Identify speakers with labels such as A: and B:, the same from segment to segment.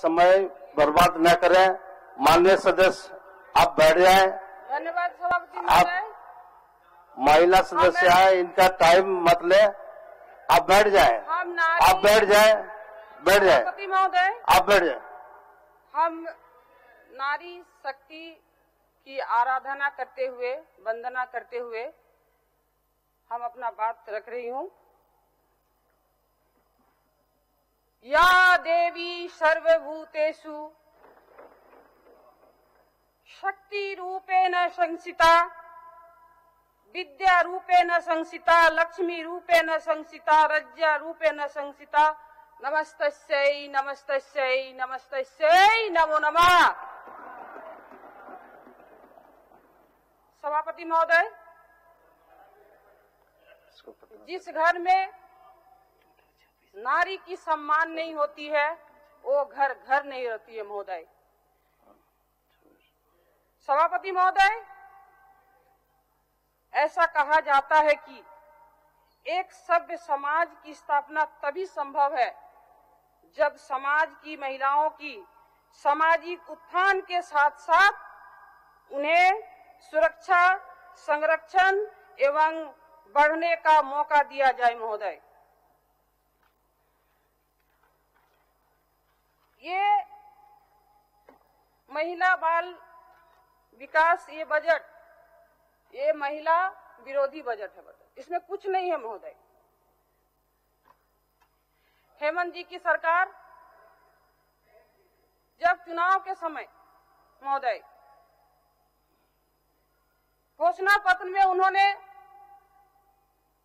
A: समय बर्बाद न करें। माननीय सदस्य आप बैठ जाएं।
B: धन्यवाद सभापति
A: आप
B: महोदय।
A: महिला सदस्य है, इनका टाइम मत ले। आप बैठ जाएं। आप बैठ जाएं। बैठ जाएं।
B: सभापति महोदय,
A: आप बैठ जाएं।
B: हम नारी शक्ति की आराधना करते हुए, वंदना करते हुए हम अपना बात रख रही हूँ। या देवी सर्वभूतेषु शक्ति रूपेण संस्थिता, विद्या रूपेण संस्थिता, लक्ष्मी रूपेण संस्थिता, रज्या रूपेण संस्थिता, नमस्तस्यै नमस्तस्यै नमस्तस्यै नमो नमः। सभापति महोदय, जिस घर में नारी की सम्मान नहीं होती है वो घर घर नहीं रहती है महोदय। सभापति महोदय, ऐसा कहा जाता है कि एक सभ्य समाज की स्थापना तभी संभव है जब समाज की महिलाओं की सामाजिक उत्थान के साथ साथ उन्हें सुरक्षा, संरक्षण एवं बढ़ने का मौका दिया जाए महोदय। ये महिला बाल विकास ये बजट, ये महिला विरोधी बजट है। इसमें कुछ नहीं है महोदय। हेमंत जी की सरकार जब चुनाव के समय महोदय घोषणा पत्र में उन्होंने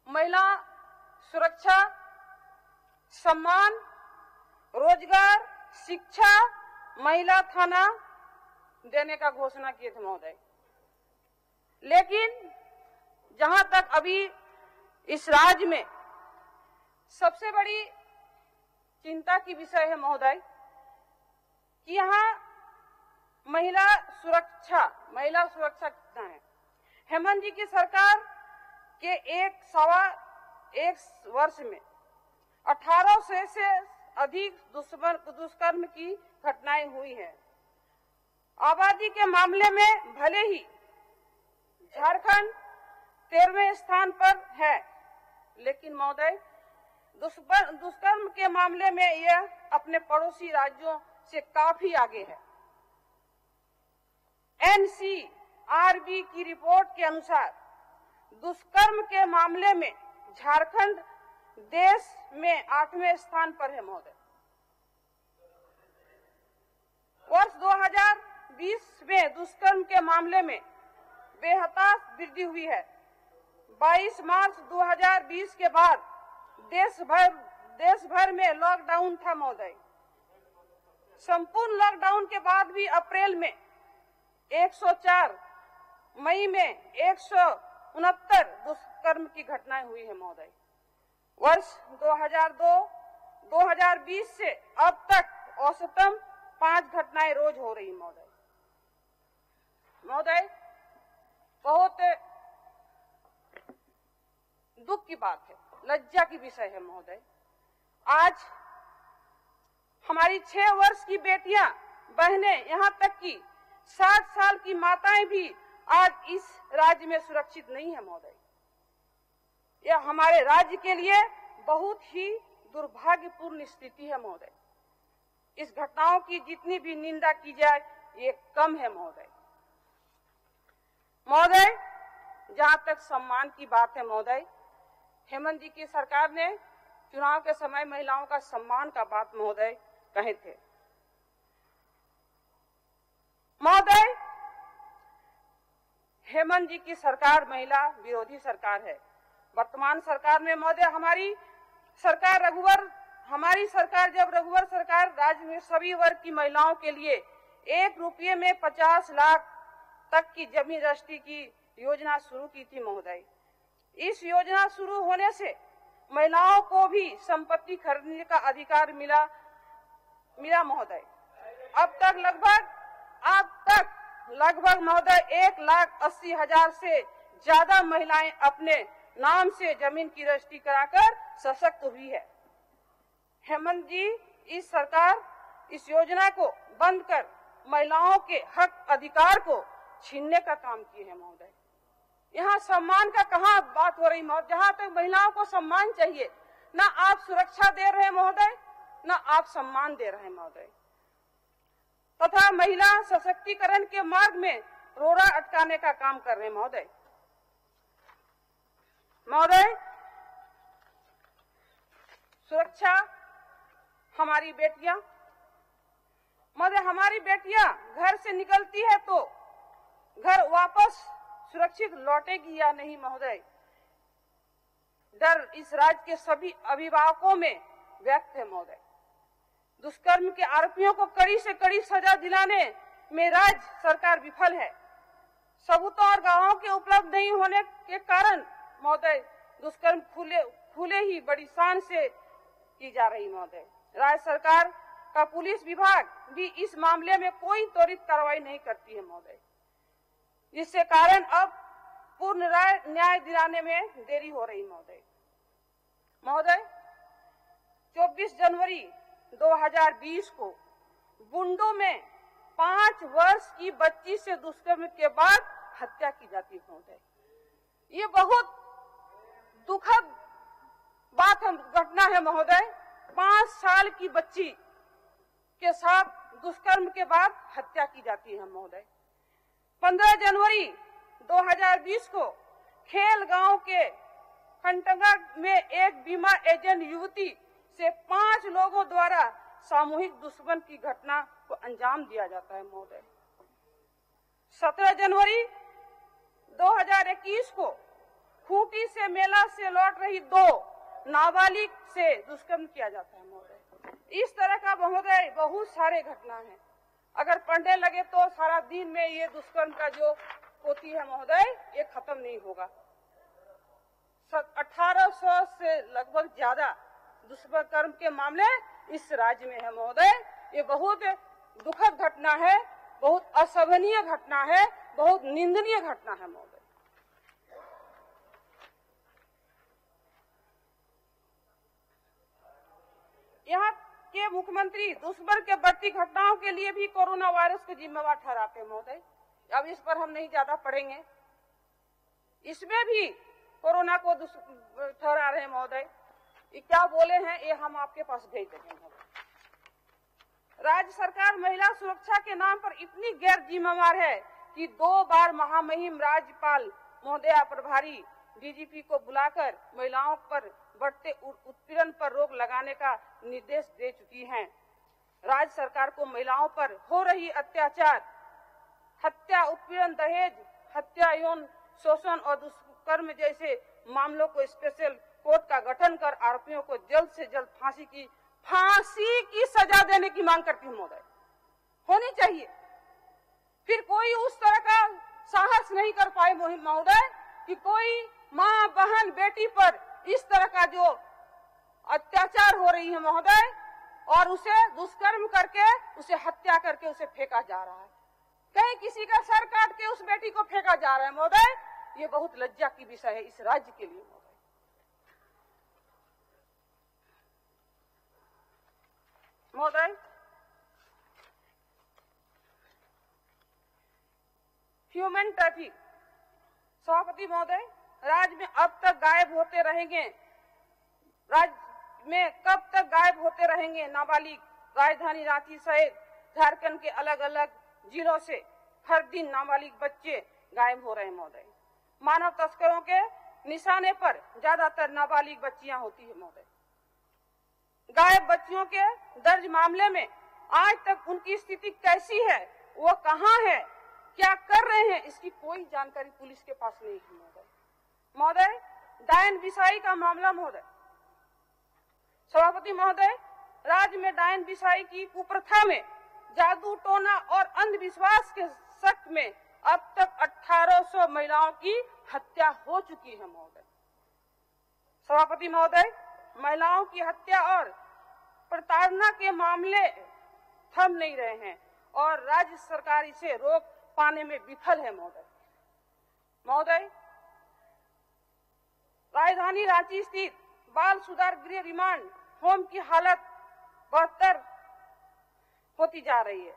B: महिला सुरक्षा, सम्मान, रोजगार, शिक्षा, महिला थाना देने का घोषणा किए थे महोदय। लेकिन जहां तक अभी इस राज्य में सबसे बड़ी चिंता की विषय है महोदय कि यहाँ महिला सुरक्षा कितना है। हेमंत जी की सरकार के एक वर्ष में 18 से अधिक दुष्कर्म की घटनाएं हुई हैं। आबादी के मामले में भले ही झारखंड 13वें स्थान पर है, लेकिन महोदय दुष्कर्म के मामले में यह अपने पड़ोसी राज्यों से काफी आगे है। NCRB की रिपोर्ट के अनुसार दुष्कर्म के मामले में झारखंड देश में 8वें स्थान पर है महोदय। वर्ष 2020 में दुष्कर्म के मामले में बेहताश वृद्धि हुई है। 22 मार्च 2020 के बाद देश भर में लॉकडाउन था महोदय। संपूर्ण लॉकडाउन के बाद भी अप्रैल में 104, मई में 169 दुष्कर्म की घटनाएं हुई है महोदय। वर्ष 2020 से अब तक औसतन 5 घटनाएं रोज हो रही महोदय। महोदय, बहुत दुख की बात है, लज्जा की विषय है महोदय। आज हमारी 6 वर्ष की बेटियां, बहनें, यहाँ तक कि 60 साल की माताएं भी आज इस राज्य में सुरक्षित नहीं है महोदय। यह हमारे राज्य के लिए बहुत ही दुर्भाग्यपूर्ण स्थिति है महोदय। इस घटनाओं की जितनी भी निंदा की जाए ये कम है महोदय। महोदय, जहां तक सम्मान की बात है महोदय, हेमंत जी की सरकार ने चुनाव के समय महिलाओं का सम्मान का बात महोदय कहे थे। महोदय, हेमंत जी की सरकार महिला विरोधी सरकार है। वर्तमान सरकार में महोदय हमारी सरकार जब रघुवर सरकार राज्य में सभी वर्ग की महिलाओं के लिए 1 रुपये में 50 लाख तक की जमीन रजिस्ट्री की योजना शुरू की थी महोदय। इस योजना शुरू होने से महिलाओं को भी संपत्ति खरीदने का अधिकार मिला महोदय। अब तक लगभग महोदय 1,80,000 से ज्यादा महिलाएं अपने नाम से जमीन की रजिस्ट्री कराकर सशक्त हुई है। हेमंत जी इस सरकार इस योजना को बंद कर महिलाओं के हक अधिकार को छीनने का काम किए हैं महोदय। यहाँ सम्मान का कहाँ बात हो रही महोदय? जहाँ तक महिलाओं को सम्मान चाहिए, ना आप सुरक्षा दे रहे हैं महोदय, ना आप सम्मान दे रहे हैं महोदय, तथा महिला सशक्तिकरण के मार्ग में रोड़ा अटकाने का काम कर रहे हैं महोदय। सुरक्षा हमारी बेटियां, हमारी बेटियां घर से निकलती है तो घर वापस सुरक्षित लौटेगी या नहीं महोदय, डर इस राज्य के सभी अभिभावकों में व्यक्त है महोदय। दुष्कर्म के आरोपियों को कड़ी से कड़ी सजा दिलाने में राज्य सरकार विफल है। सबूतों और गवाहों के उपलब्ध नहीं होने के कारण महोदय दुष्कर्म खुले ही बड़ी शान से की जा रही महोदय। राज्य सरकार का पुलिस विभाग भी इस मामले में कोई त्वरित कार्रवाई नहीं करती है महोदय, जिससे कारण अब पूर्ण न्याय दिलाने में देरी हो रही महोदय। 24 जनवरी 2020 को बुंडू में 5 वर्ष की बच्ची से दुष्कर्म के बाद हत्या की जाती है महोदय। ये बहुत दुखद घटना है महोदय। 5 साल की बच्ची के साथ दुष्कर्म के बाद हत्या की जाती है महोदय। 15 जनवरी 2020 को खेल गांव के खंडंगा में एक बीमा एजेंट युवती से 5 लोगों द्वारा सामूहिक दुष्कर्म की घटना को अंजाम दिया जाता है महोदय। 17 जनवरी 2021 को खूंटी से मेला से लौट रही 2 नाबालिग से दुष्कर्म किया जाता है महोदय। इस तरह का महोदय बहुत सारे घटना है। अगर पढ़ने लगे तो सारा दिन में ये दुष्कर्म का जो होती है महोदय, ये खत्म नहीं होगा। 1800 से लगभग ज्यादा दुष्कर्म के मामले इस राज्य में है महोदय। ये बहुत दुखद घटना है, बहुत असहनीय घटना है, बहुत निंदनीय घटना है महोदय। यहाँ के मुख्यमंत्री दुष्कर्म के बढ़ती घटनाओं के लिए भी कोरोना वायरस को जिम्मेवार ठहराते हैं महोदय। अब इस पर हम नहीं ज्यादा पढ़ेंगे। इसमें भी कोरोना को ठहरा रहे हैं महोदय। ये क्या बोले हैं ये हम आपके पास भेज देंगे। राज्य सरकार महिला सुरक्षा के नाम पर इतनी गैर जिम्मेवार है कि 2 बार महामहिम राज्यपाल महोदया प्रभारी डीजीपी को बुलाकर महिलाओं पर बढ़ते उत्पीड़न पर रोक लगाने का निर्देश दे चुकी हैं। राज्य सरकार को महिलाओं पर हो रही अत्याचार, हत्या, उत्पीड़न, दहेज हत्या, यौन शोषण और दुष्कर्म जैसे मामलों को स्पेशल कोर्ट का गठन कर आरोपियों को जल्द से जल्द फांसी की सजा देने की मांग करती हूँ महोदय। होनी चाहिए। फिर कोई उस तरह का साहस नहीं कर पाए महोदय कि कोई माँ, बहन, बेटी पर इस तरह का जो अत्याचार हो रही है महोदय, और उसे दुष्कर्म करके उसे हत्या करके उसे फेंका जा रहा है। कहीं किसी का सर काट के उस बेटी को फेंका जा रहा है महोदय। ये बहुत लज्जा की विषय है इस राज्य के लिए महोदय। Human traffic. सभापति महोदय, राज्य में अब तक गायब होते रहेंगे, राज्य में कब तक गायब होते रहेंगे नाबालिग? राजधानी रांची सहित झारखंड के अलग अलग जिलों से हर दिन नाबालिग बच्चे गायब हो रहे हैं महोदय। मानव तस्करों के निशाने पर ज्यादातर नाबालिग बच्चियां होती है महोदय। गायब बच्चियों के दर्ज मामले में आज तक उनकी स्थिति कैसी है, वो कहां है, क्या कर रहे हैं, इसकी कोई जानकारी पुलिस के पास नहीं है महोदय। डायन बिसाई का मामला महोदय। सभापति महोदय, राज्य में डायन बिसाई की कुप्रथा में जादू टोना और अंधविश्वास के शक में अब तक 1800 महिलाओं की हत्या हो चुकी है महोदय। सभापति महोदय, महिलाओं की हत्या और प्रताड़ना के मामले थम नहीं रहे हैं और राज्य सरकार इसे रोक पाने में विफल है महोदय। राजधानी रांची स्थित बाल सुधार गृह रिमांड होम की हालत बदतर होती जा रही है।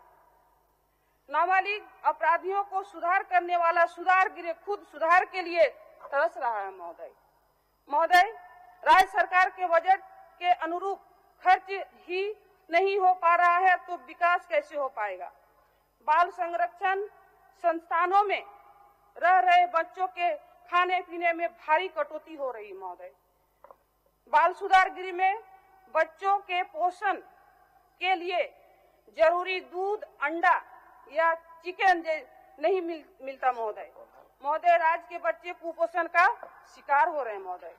B: नाबालिग अपराधियों को सुधार करने वाला सुधार गृह खुद सुधार के लिए तरस रहा है। महोदय, राज्य सरकार के बजट के अनुरूप खर्च ही नहीं हो पा रहा है तो विकास कैसे हो पाएगा। बाल संरक्षण संस्थानों में रह रहे बच्चों के खाने पीने में भारी कटौती हो रही। महोदय, बाल सुधार गृह में बच्चों के पोषण के लिए जरूरी दूध, अंडा या चिकन नहीं मिलता। महोदय, राज्य के बच्चे कुपोषण का शिकार हो रहे हैं। महोदय,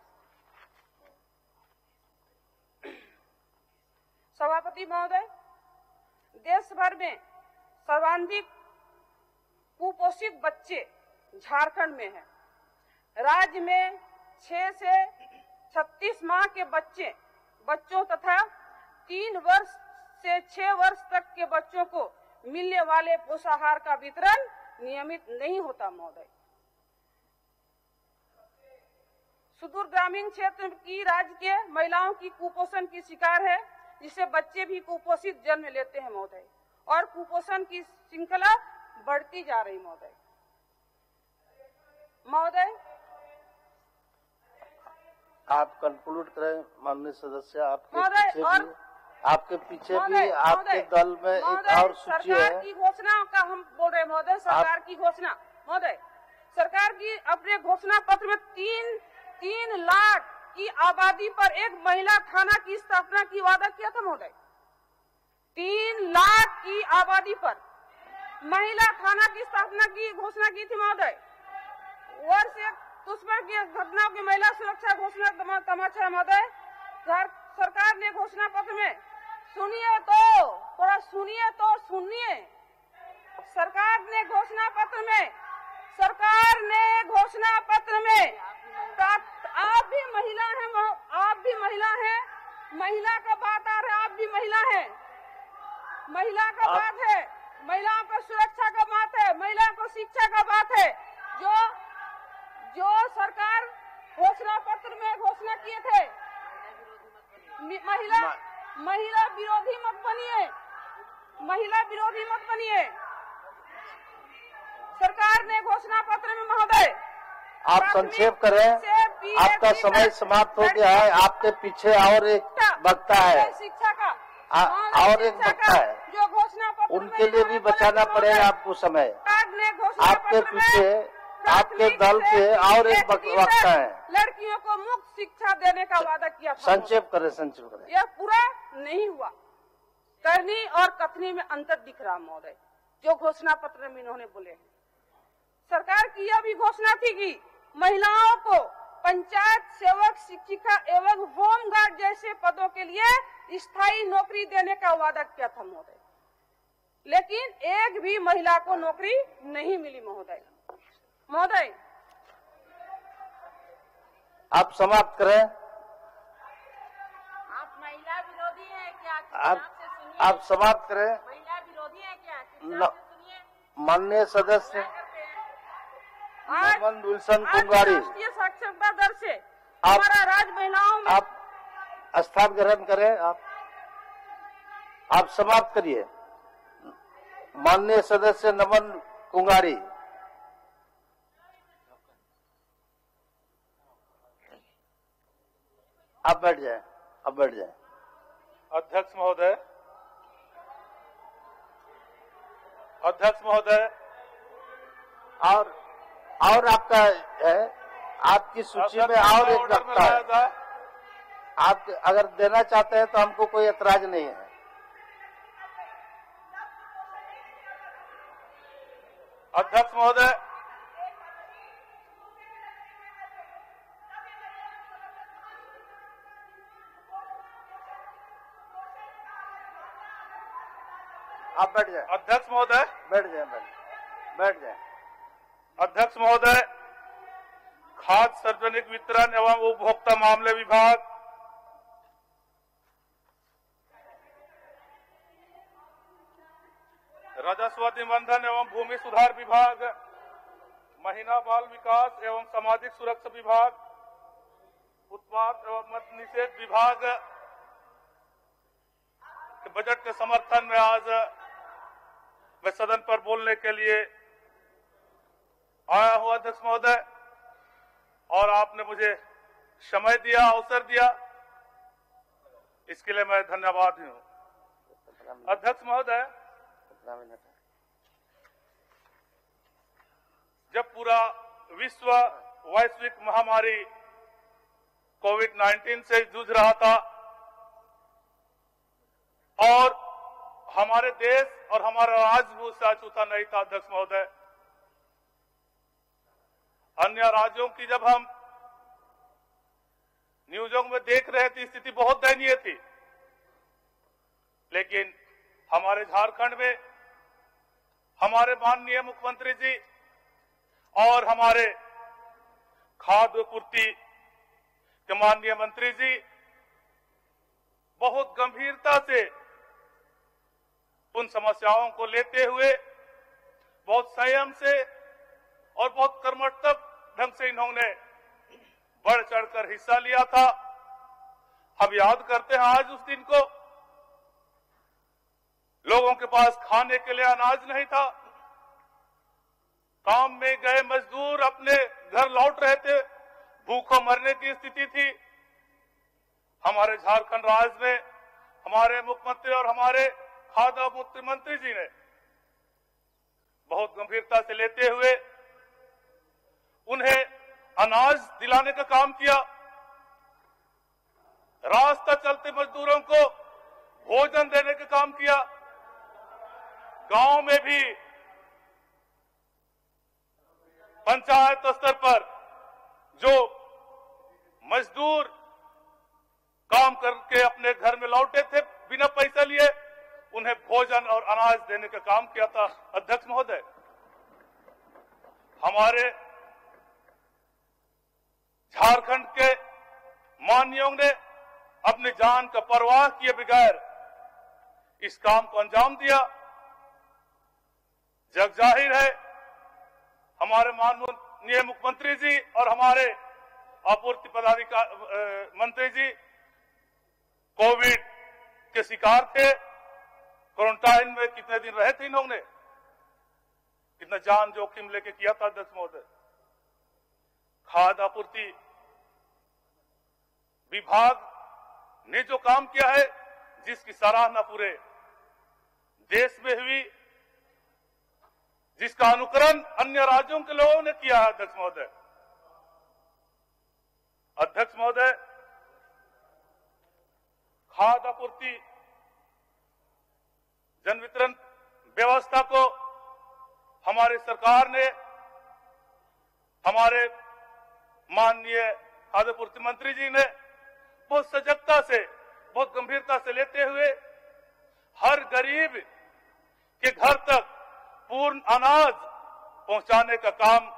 B: सभापति महोदय, देश भर में सर्वाधिक कुपोषित बच्चे झारखंड में हैं। राज्य में 6 से 36 माह के बच्चों तथा 3 वर्ष से 6 वर्ष तक के बच्चों को मिलने वाले पोषाहार का वितरण नियमित नहीं होता। महोदय, सुदूर ग्रामीण क्षेत्र की राज्य के महिलाओं की कुपोषण की शिकार है, जिससे बच्चे भी कुपोषित जन्म लेते हैं। महोदय, और कुपोषण की श्रृंखला बढ़ती जा रही। महोदय,
A: आप कंक्लूड करें माननीय सदस्य। आपके पीछे भी आपके दल में एक और सूची है।
B: सरकार की घोषणा का हम बोल रहे हैं। महोदय, सरकार की घोषणा, महोदय, सरकार की अपने घोषणा पत्र में 3 लाख की आबादी पर एक महिला थाना की स्थापना की वादा किया था। महोदय, 3 लाख की आबादी पर महिला थाना की स्थापना की घोषणा की थी। महोदय, वर्ष एक दुष्कर्म की घटनाओं की महिला सुरक्षा घोषणा तमाचा। महोदय, सरकार ने घोषणा पत्र में सुनिए सरकार ने घोषणा पत्र में आप भी महिला हैं, महिला का बात आ रहा है, आप भी महिला हैं, महिला का बात है, महिलाओं को सुरक्षा का बात है, महिलाओं को शिक्षा का बात है। जो सरकार घोषणा पत्र में घोषणा किए थे, महिला विरोधी मत बनिए। सरकार ने घोषणा पत्र में, महोदय,
A: आप संक्षेप करें, आपका समय समाप्त हो गया है। आपके पीछे और एक वक्ता है,
B: शिक्षा का
A: और एक वक्ता है,
B: जो घोषणा पत्र
A: उनके लिए भी बचाना पड़ेगा आपको समय। आपके पीछे आपके दल के और एक वक्ता है।
B: लड़कियों को मुफ्त शिक्षा देने का वादा किया था।
A: संक्षेप करें।
B: यह पूरा नहीं हुआ। करनी और कथनी में अंतर दिख रहा। महोदय, जो घोषणा पत्र में इन्होंने बोले हैं, सरकार की यह भी घोषणा थी कि महिलाओं को पंचायत सेवक, शिक्षिका एवं होमगार्ड जैसे पदों के लिए स्थायी नौकरी देने का वादा किया था। महोदय, लेकिन एक भी महिला को नौकरी नहीं मिली। महोदय,
A: आप समाप्त करें।
B: आप महिला विरोधी हैं क्या?
A: आप समाप्त करें।
B: महिला विरोधी हैं क्या?
A: माननीय सदस्य नमन विल्सन कुंगारी,
B: राष्ट्रीय साक्षरता दर से हमारा राज्य महिलाओं में
A: आप स्थान ग्रहण करें। आप समाप्त करिए। माननीय सदस्य नमन कुंगारी, आप बैठ जाए।
C: अध्यक्ष महोदय,
A: और आपका है, आपकी सूची में और एक वक्ता है। आप अगर देना चाहते हैं तो हमको कोई ऐतराज नहीं है।
C: अध्यक्ष महोदय,
A: आप बैठ जाए।
C: अध्यक्ष महोदय,
A: बैठ जाए।
C: अध्यक्ष महोदय, खाद्य सार्वजनिक वितरण एवं उपभोक्ता मामले विभाग, राजस्व निबंधन एवं भूमि सुधार विभाग, महिला बाल विकास एवं सामाजिक सुरक्षा विभाग, उत्पाद एवं मद्य निषेध विभाग, कि बजट के समर्थन में आज मैं सदन पर बोलने के लिए आया हूं अध्यक्ष महोदय, और आपने मुझे समय दिया, अवसर दिया, इसके लिए मैं धन्यवादी हूं। अध्यक्ष महोदय, जब पूरा विश्व वैश्विक महामारी कोविड-19 से जूझ रहा था और हमारे देश और हमारा राज्य भी उससे अछूता नहीं था अध्यक्ष महोदय, अन्य राज्यों की जब हम न्यूज़ों में देख रहे थे स्थिति बहुत दयनीय थी, लेकिन हमारे झारखंड में हमारे माननीय मुख्यमंत्री जी और हमारे खाद्य पूर्ति के माननीय मंत्री जी बहुत गंभीरता से उन समस्याओं को लेते हुए बहुत संयम से और बहुत कर्मठ ढंग से इन्होंने बढ़ चढ़कर हिस्सा लिया था। हम याद करते हैं आज उस दिन को, लोगों के पास खाने के लिए अनाज नहीं था, काम में गए मजदूर अपने घर लौट रहे थे, भूखों मरने की स्थिति थी। हमारे झारखंड राज्य में हमारे मुख्यमंत्री और हमारे खाद्य मुख्यमंत्री जी ने बहुत गंभीरता से लेते हुए उन्हें अनाज दिलाने का काम किया, रास्ता चलते मजदूरों को भोजन देने का काम किया। गांव में भी पंचायत स्तर पर जो मजदूर काम करके अपने घर में लौटे थे बिना पैसा लिए, उन्हें भोजन और अनाज देने का काम किया था। अध्यक्ष महोदय, हमारे झारखंड के माननीयों ने अपनी जान का परवाह किए बगैर इस काम को अंजाम दिया। जग जाहिर है हमारे माननीय मुख्यमंत्री जी और हमारे आपूर्ति पदाधिकारी मंत्री जी कोविड के शिकार थे, क्वारंटाइन में कितने दिन रहे थे इन्होंने, कितना जान जोखिम लेके किया था। अध्यक्ष महोदय, खाद्य आपूर्ति विभाग ने जो काम किया है, जिसकी सराहना पूरे देश में हुई, जिसका अनुकरण अन्य राज्यों के लोगों ने किया है। अध्यक्ष महोदय, अध्यक्ष महोदय, खाद्य आपूर्ति जन वितरण व्यवस्था को हमारी सरकार ने, हमारे माननीय खाद्य आपूर्ति मंत्री जी ने बहुत सजगता से, बहुत गंभीरता से लेते हुए हर गरीब के घर तक पूर्ण अनाज पहुंचाने का काम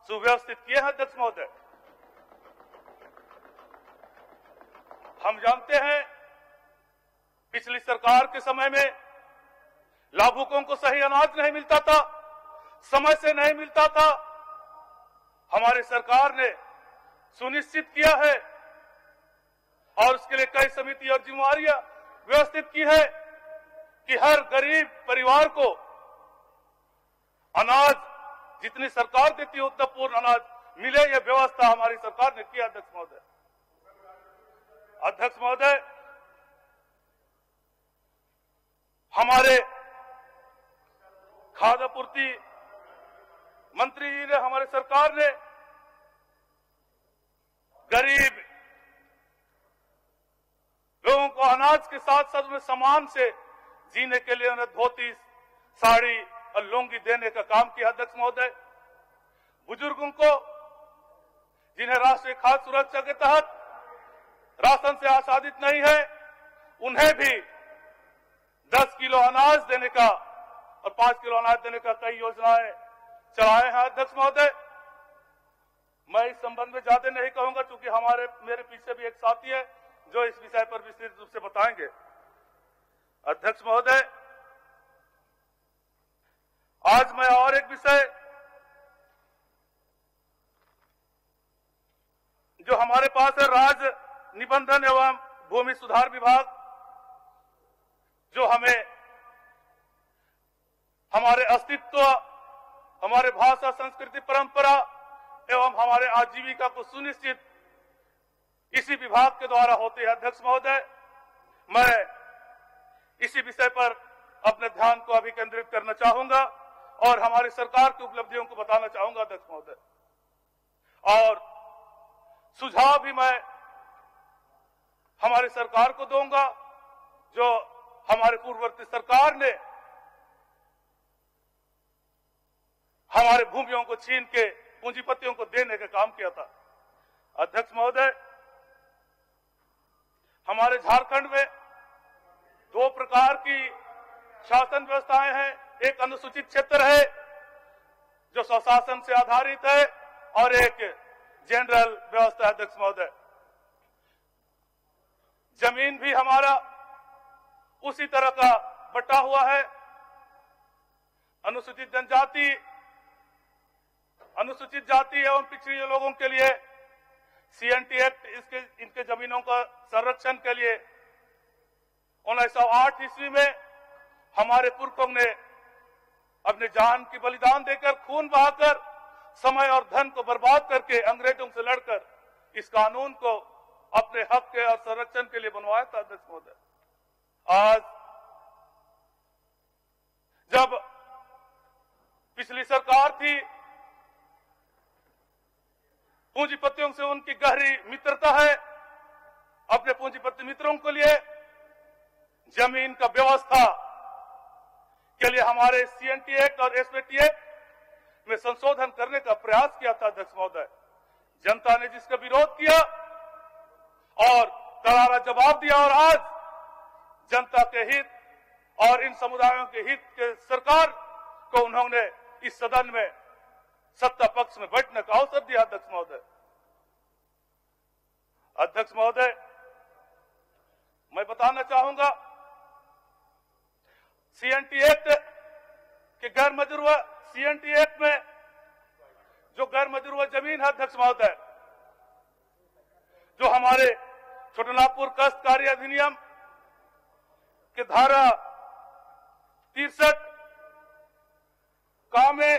C: सुव्यवस्थित किए हैं। अध्यक्ष महोदय, हम जानते हैं पिछली सरकार के समय में लाभुकों को सही अनाज नहीं मिलता था, समय से नहीं मिलता था। हमारी सरकार ने सुनिश्चित किया है और उसके लिए कई समिति और जिम्मेवारियां व्यवस्थित की है कि हर गरीब परिवार को अनाज जितनी सरकार देती है उतना पूर्ण अनाज मिले, यह व्यवस्था हमारी सरकार ने किया। अध्यक्ष महोदय, अध्यक्ष महोदय, हमारे खाद्य आपूर्ति मंत्री जी ने, हमारी सरकार ने गरीब लोगों को अनाज के साथ साथ उन्हें सम्मान से जीने के लिए उन्हें धोती, साड़ी और लुंगी देने का काम किया। अध्यक्ष महोदय, बुजुर्गों को जिन्हें राष्ट्रीय खाद्य सुरक्षा के तहत राशन से आच्छादित नहीं है, उन्हें भी 10 किलो अनाज देने का और 5 किलो अनाज देने का कई योजनाएं चलाए हैं। अध्यक्ष महोदय, मैं इस संबंध में ज्यादा नहीं कहूंगा क्योंकि मेरे पीछे भी एक साथी है जो इस विषय पर विस्तृत रूप से बताएंगे। अध्यक्ष महोदय, आज मैं और एक विषय जो हमारे पास है, राज्य निबंधन एवं भूमि सुधार विभाग, जो हमें हमारे अस्तित्व, हमारे भाषा, संस्कृति, परंपरा एवं हमारे आजीविका को सुनिश्चित इसी विभाग के द्वारा होते हैं। अध्यक्ष महोदय, मैं इसी विषय पर अपने ध्यान को अभी केंद्रित करना चाहूंगा और हमारी सरकार की उपलब्धियों को बताना चाहूंगा अध्यक्ष महोदय। और सुझाव भी मैं हमारी सरकार को दूंगा, जो हमारे पूर्ववर्ती सरकार ने हमारे भूमियों को छीन के पूंजीपतियों को देने का काम किया था। अध्यक्ष महोदय, हमारे झारखंड में दो प्रकार की शासन व्यवस्थाएं हैं। एक अनुसूचित क्षेत्र है जो स्वशासन से आधारित है और एक जनरल व्यवस्था। अध्यक्ष महोदय, जमीन भी हमारा उसी तरह का बटा हुआ है। अनुसूचित जनजाति, अनुसूचित जाति एवं पिछड़े लोगों के लिए CNT एक्ट इनके जमीनों का संरक्षण के लिए 1908 ईस्वी में हमारे पुरखों ने अपने जान की बलिदान देकर, खून बहाकर, समय और धन को बर्बाद करके अंग्रेजों से लड़कर इस कानून को अपने हक के और संरक्षण के लिए बनवाया था। अध्यक्ष महोदय, आज जब पिछली सरकार थी, पूंजीपतियों से उनकी गहरी मित्रता है। अपने पूंजीपति मित्रों के लिए जमीन का व्यवस्था के लिए हमारे CNT एक्ट और SPT एक्ट में संशोधन करने का प्रयास किया था। अध्यक्ष महोदय, जनता ने जिसका विरोध किया और करारा जवाब दिया, और आज जनता के हित और इन समुदायों के हित के सरकार को उन्होंने इस सदन में सत्ता पक्ष में बैठने का अवसर दिया। अध्यक्ष महोदय, अध्यक्ष महोदय, मैं बताना चाहूंगा, CNT एक्ट के गैर मंजूर CNT एक्ट में जो गैर मंजूर जमीन है अध्यक्ष महोदय, जो हमारे छोटानागपुर काश्तकारी अधिनियम के धारा 63 का में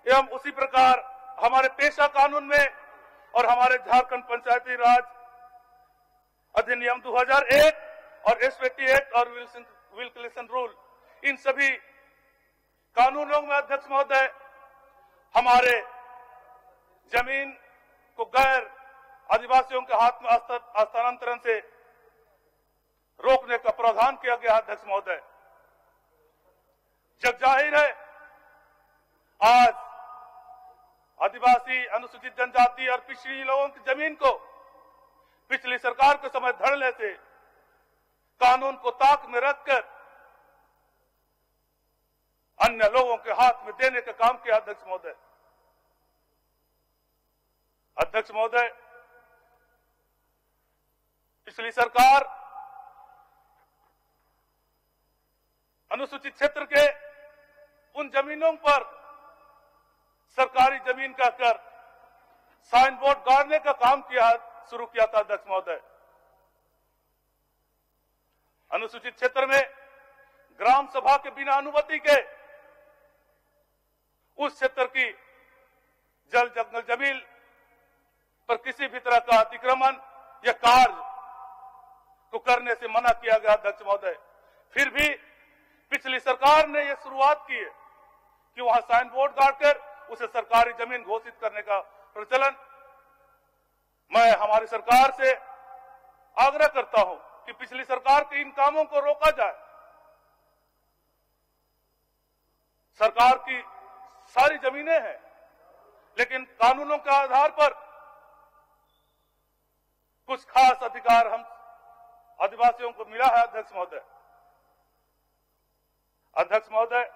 C: एवं उसी प्रकार हमारे पेशा कानून में और हमारे झारखंड पंचायती राज अधिनियम 2001 और SPT एक्ट और विल्किंसन रूल, इन सभी कानूनों में अध्यक्ष महोदय हमारे जमीन को गैर आदिवासियों के हाथ में हस्तांतरण से रोकने का प्रावधान किया गया। अध्यक्ष महोदय, जग जाहिर है आज आदिवासी, अनुसूचित जनजाति और पिछड़ी लोगों की जमीन को पिछली सरकार के समय धड़ल्ले से कानून को ताक में रखकर अन्य लोगों के हाथ में देने का काम किया। अध्यक्ष महोदय, अध्यक्ष महोदय, पिछली सरकार अनुसूचित क्षेत्र के उन जमीनों पर सरकारी जमीन का कर साइन बोर्ड गाड़ने का काम शुरू किया था। अध्यक्ष महोदय, अनुसूचित क्षेत्र में ग्राम सभा के बिना अनुमति के उस क्षेत्र की जल जंगल जमीन पर किसी भी तरह का अतिक्रमण या कार्य को करने से मना किया गया। अध्यक्ष महोदय, फिर भी पिछली सरकार ने यह शुरुआत की है कि वहां साइन बोर्ड गाड़कर उसे सरकारी जमीन घोषित करने का प्रचलन। मैं हमारी सरकार से आग्रह करता हूं कि पिछली सरकार के इन कामों को रोका जाए। सरकार की सारी जमीनें हैं, लेकिन कानूनों के आधार पर कुछ खास अधिकार हम आदिवासियों को मिला है। अध्यक्ष महोदय, अध्यक्ष महोदय,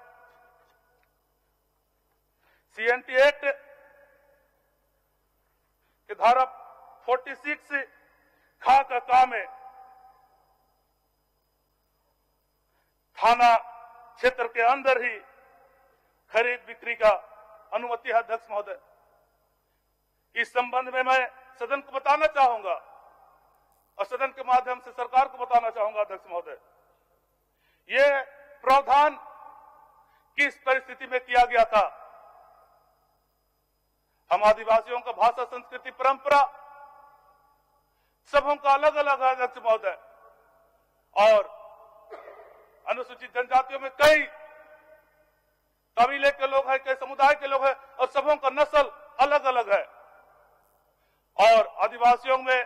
C: CNT एक्ट की धारा 46 खा का काम है थाना क्षेत्र के अंदर ही खरीद बिक्री का अनुमति है। अध्यक्ष महोदय, इस संबंध में मैं सदन को बताना चाहूंगा और सदन के माध्यम से सरकार को बताना चाहूंगा। अध्यक्ष महोदय, ये प्रावधान किस परिस्थिति में किया गया था? हम आदिवासियों का भाषा, संस्कृति, परंपरा सबों का अलग अलग है अध्यक्ष महोदय, और अनुसूचित जनजातियों में कई कबीले के लोग हैं, कई समुदाय के लोग हैं, और सबों का नस्ल अलग अलग है। और आदिवासियों में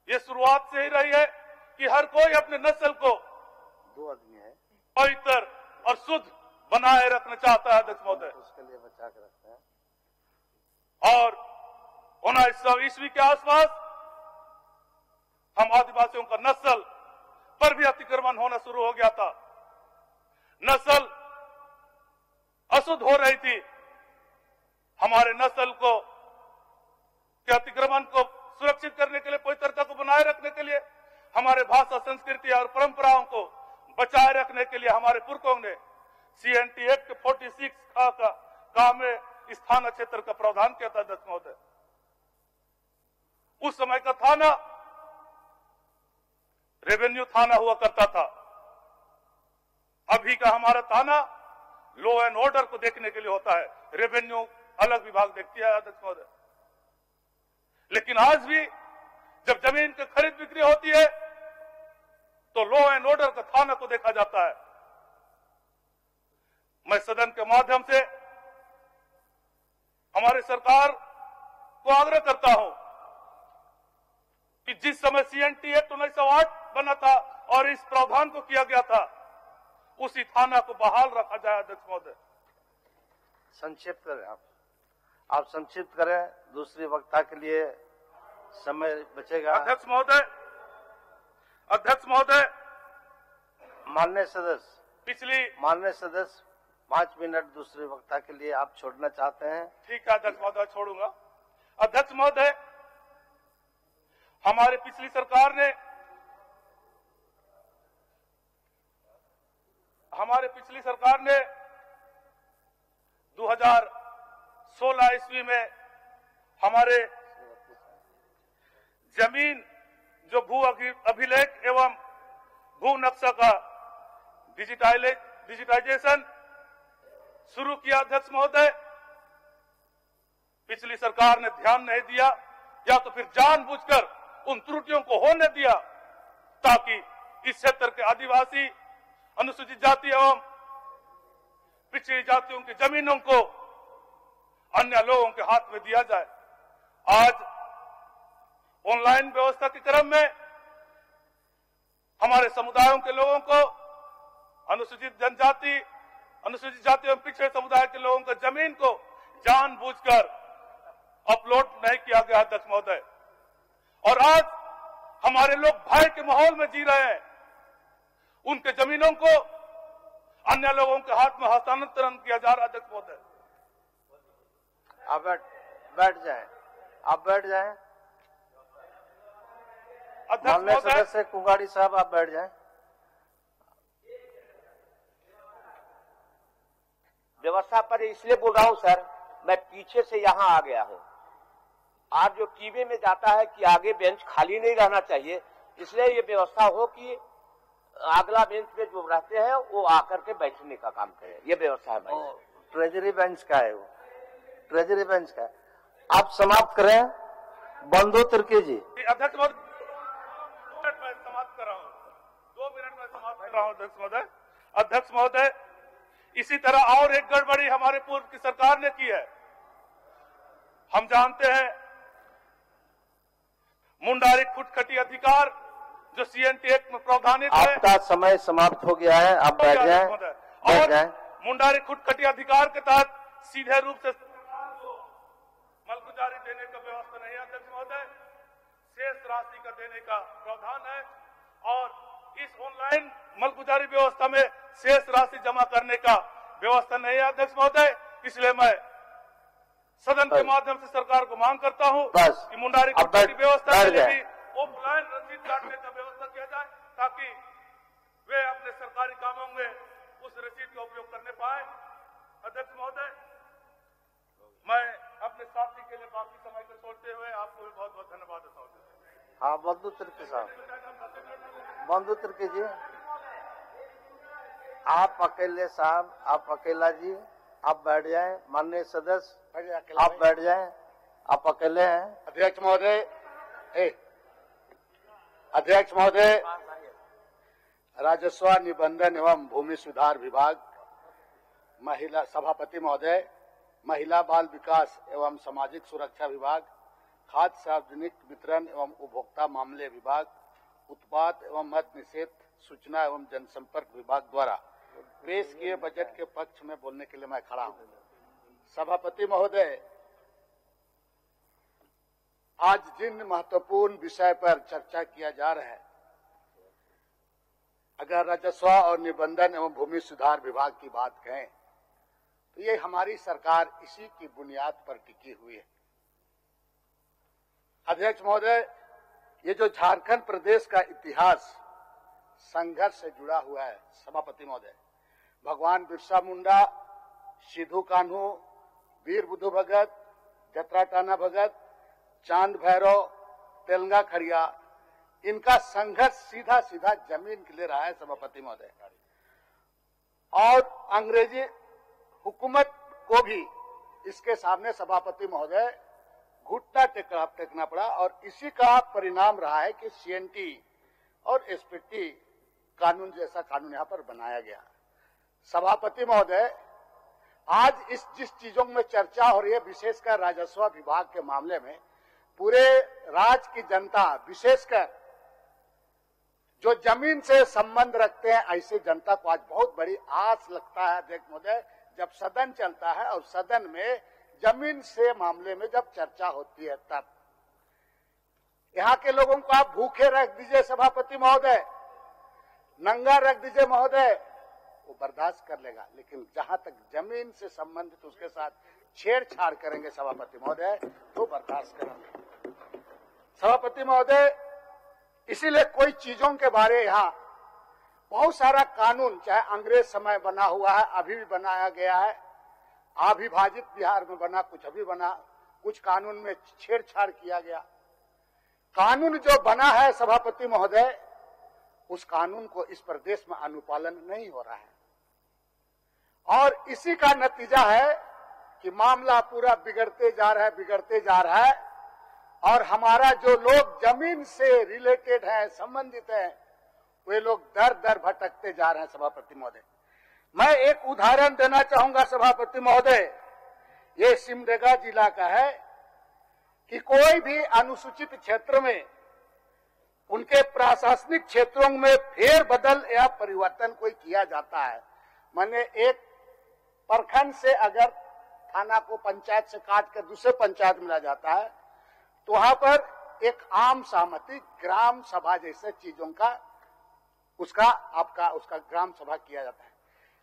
C: ये शुरुआत से ही रही है कि हर कोई अपने नस्ल को
A: दो आदमी है
C: पवित्र और शुद्ध बनाए रखना चाहता है अध्यक्ष महोदय,
A: उसके लिए बचा के रखते हैं।
C: और 1900 ईस्वी के आसपास हम आदिवासियों का नस्ल पर भी अतिक्रमण होना शुरू हो गया था। नस्ल अशुद्ध हो रही थी। हमारे नस्ल को के अतिक्रमण को सुरक्षित करने के लिए, पवित्रता को बनाए रखने के लिए, हमारे भाषा, संस्कृति और परंपराओं को बचाए रखने के लिए हमारे पुरखों ने CNT एक्ट 46 का में स्थान क्षेत्र का प्रावधान किया था अध्यक्ष महोदय। उस समय का थाना रेवेन्यू थाना हुआ करता था। अभी का हमारा थाना लॉ एंड ऑर्डर को देखने के लिए होता है, रेवेन्यू अलग विभाग देखती है अध्यक्ष महोदय। लेकिन आज भी जब जमीन की खरीद बिक्री होती है तो लॉ एंड ऑर्डर का थाना को देखा जाता है। मैं सदन के माध्यम से हमारी सरकार को आग्रह करता हूं कि जिस समय CNT एक्ट 1908 बना था और इस प्रावधान को किया गया था, उसी थाना को बहाल रखा जाए अध्यक्ष महोदय।
A: संक्षिप्त करें आप संक्षिप्त करें, दूसरी वक्ता के लिए समय बचेगा।
C: अध्यक्ष महोदय,
A: माननीय सदस्य, माननीय सदस्य 5 मिनट दूसरे वक्ता के लिए आप छोड़ना चाहते हैं?
C: ठीक है अध्यक्ष महोदय, छोड़ूंगा। अध्यक्ष महोदय, हमारे पिछली सरकार ने 2016 ईस्वी में हमारे जमीन जो भू अभिलेख एवं भू नक्शा का डिजिटाइजेशन शुरू किया अध्यक्ष महोदय। पिछली सरकार ने ध्यान नहीं दिया या तो फिर जानबूझकर उन त्रुटियों को होने दिया ताकि इस क्षेत्र के आदिवासी, अनुसूचित जाति एवं पिछड़ी जातियों की जमीनों को अन्य लोगों के हाथ में दिया जाए। आज ऑनलाइन व्यवस्था के क्रम में हमारे समुदायों के लोगों को, अनुसूचित जनजाति, अनुसूचित जाति एवं पिछड़े समुदाय के लोगों का जमीन को जानबूझकर अपलोड नहीं किया गया अध्यक्ष महोदय, और आज हमारे लोग भय के माहौल में जी रहे हैं। उनके जमीनों को अन्य लोगों के हाथ में हस्तांतरण किया जा रहा है अध्यक्ष महोदय।
A: आप बैठ जाएं। माननीय सदस्य कुंगाड़ी साहब, आप बैठ जाएं।
D: व्यवस्था पर इसलिए बोल रहा हूं सर, मैं पीछे से यहां आ गया हूं। आज जो टीवी में जाता है कि आगे बेंच खाली नहीं रहना चाहिए, इसलिए ये व्यवस्था हो कि अगला बेंच पे जो रहते हैं वो आकर के बैठने का काम करें, ये व्यवस्था है।
A: ट्रेजरी बेंच का है वो, ट्रेजरी बेंच का है। आप समाप्त करें। बंधु तिर्की जी।
C: अध्यक्ष महोदय, 2 मिनट में समाप्त कर रहा हूं, 2 मिनट में समाप्त कर रहा हूं अध्यक्ष महोदय। अध्यक्ष महोदय, इसी तरह और एक गड़बड़ी हमारे पूर्व की सरकार ने की है। हम जानते हैं मुंडारी खुटखटी अधिकार जो CNT एक्ट में प्रावधानित है।
A: आपका समय समाप्त हो गया है, आप बैठ जाएं।
C: मुंडारी खुटखटी अधिकार के तहत सीधे रूप से मलगुजारी देने का व्यवस्था नहीं है अध्यक्ष महोदय, शेष राशि का देने का प्रावधान है। और इस ऑनलाइन मलगुजारी व्यवस्था में शेष राशि जमा करने का व्यवस्था नहीं है अध्यक्ष महोदय। इसलिए मैं सदन के माध्यम से सरकार को मांग करता हूं कि मुंडारी खुटखटी व्यवस्था के लिए भी ऑफलाइन रसीद काटने का व्यवस्था किया जाए ताकि वे अपने सरकारी कामों में उस रसीद का उपयोग करने पाए। अध्यक्ष महोदय, मैं अपने साथी के लिए बाकी समय को छोड़ते हुए आपको भी बहुत बहुत धन्यवाद देता हूँ।
A: हाँ, बंधु तिर्की साहब, बंधु तिर्की जी। आप अकेले साहब, आप अकेला जी, आप बैठ जाएं। माननीय सदस्य आप बैठ जाएं, आप अकेले हैं।
E: अध्यक्ष महोदय, राजस्व निबंधन एवं भूमि सुधार विभाग, महिला सभापति महोदय, महिला बाल विकास एवं सामाजिक सुरक्षा विभाग, खाद्य सार्वजनिक वितरण एवं उपभोक्ता मामले विभाग, उत्पाद एवं मद्य निषेध सूचना एवं जनसंपर्क विभाग द्वारा पेश किए बजट के पक्ष में बोलने के लिए मैं खड़ा हूं। सभापति महोदय, आज जिन महत्वपूर्ण विषय पर चर्चा किया जा रहा है, अगर राजस्व और निबंधन एवं भूमि सुधार विभाग की बात कहें तो ये हमारी सरकार इसी की बुनियाद पर टिकी हुई है। अध्यक्ष महोदय, ये जो झारखंड प्रदेश का इतिहास संघर्ष से जुड़ा हुआ है, सभापति महोदय, भगवान बिरसा मुंडा, सिद्धू कान्हू, वीर बुद्धू भगत, जतरा भगत, चांद भैरव, तेलंगा खड़िया, इनका संघर्ष सीधा सीधा जमीन के लिए रहा है सभापति महोदय। और अंग्रेजी हुकूमत को भी इसके सामने सभापति महोदय घुटना टेकना पड़ा और इसी का परिणाम रहा है कि सीएनटी और एसपीटी कानून जैसा कानून यहाँ पर बनाया गया। सभापति महोदय, आज जिस चीजों में चर्चा हो रही है, विशेषकर राजस्व विभाग के मामले में, पूरे राज्य की जनता, विशेषकर जो जमीन से संबंध रखते हैं, ऐसी जनता को आज बहुत बड़ी आस लगता है अध्यक्ष महोदय, जब सदन चलता है और सदन में जमीन से मामले में जब चर्चा होती है, तब यहाँ के लोगों को आप भूखे रख दीजिए सभापति महोदय, नंगा रख दीजिए महोदय, वो बर्दाश्त कर लेगा, लेकिन जहां तक जमीन से संबंधित उसके साथ छेड़छाड़ करेंगे सभापति महोदय, तो बर्दाश्त करेंगे। सभापति महोदय, इसीलिए कोई चीजों के बारे यहाँ बहुत सारा कानून, चाहे अंग्रेज समय बना हुआ है, अभी भी बनाया गया है, अविभाजित बिहार में बना, कुछ अभी बना, कुछ कानून में छेड़छाड़ किया गया। कानून जो बना है सभापति महोदय, उस कानून को इस प्रदेश में अनुपालन नहीं हो रहा है और इसी का नतीजा है कि मामला पूरा बिगड़ते जा रहा है और हमारा जो लोग जमीन से रिलेटेड है, संबंधित है, वे लोग दर दर भटकते जा रहे हैं सभापति महोदय। मैं एक उदाहरण देना चाहूंगा सभापति महोदय, ये सिमडेगा जिला का है कि कोई भी अनुसूचित क्षेत्र में उनके प्रशासनिक क्षेत्रों में फेरबदल या परिवर्तन कोई किया जाता है, माने एक प्रखंड से अगर थाना को पंचायत से काट कर दूसरे पंचायत में ला जाता है, तो वहां पर एक आम सहमति ग्राम सभा जैसे चीजों का उसका ग्राम सभा किया जाता है।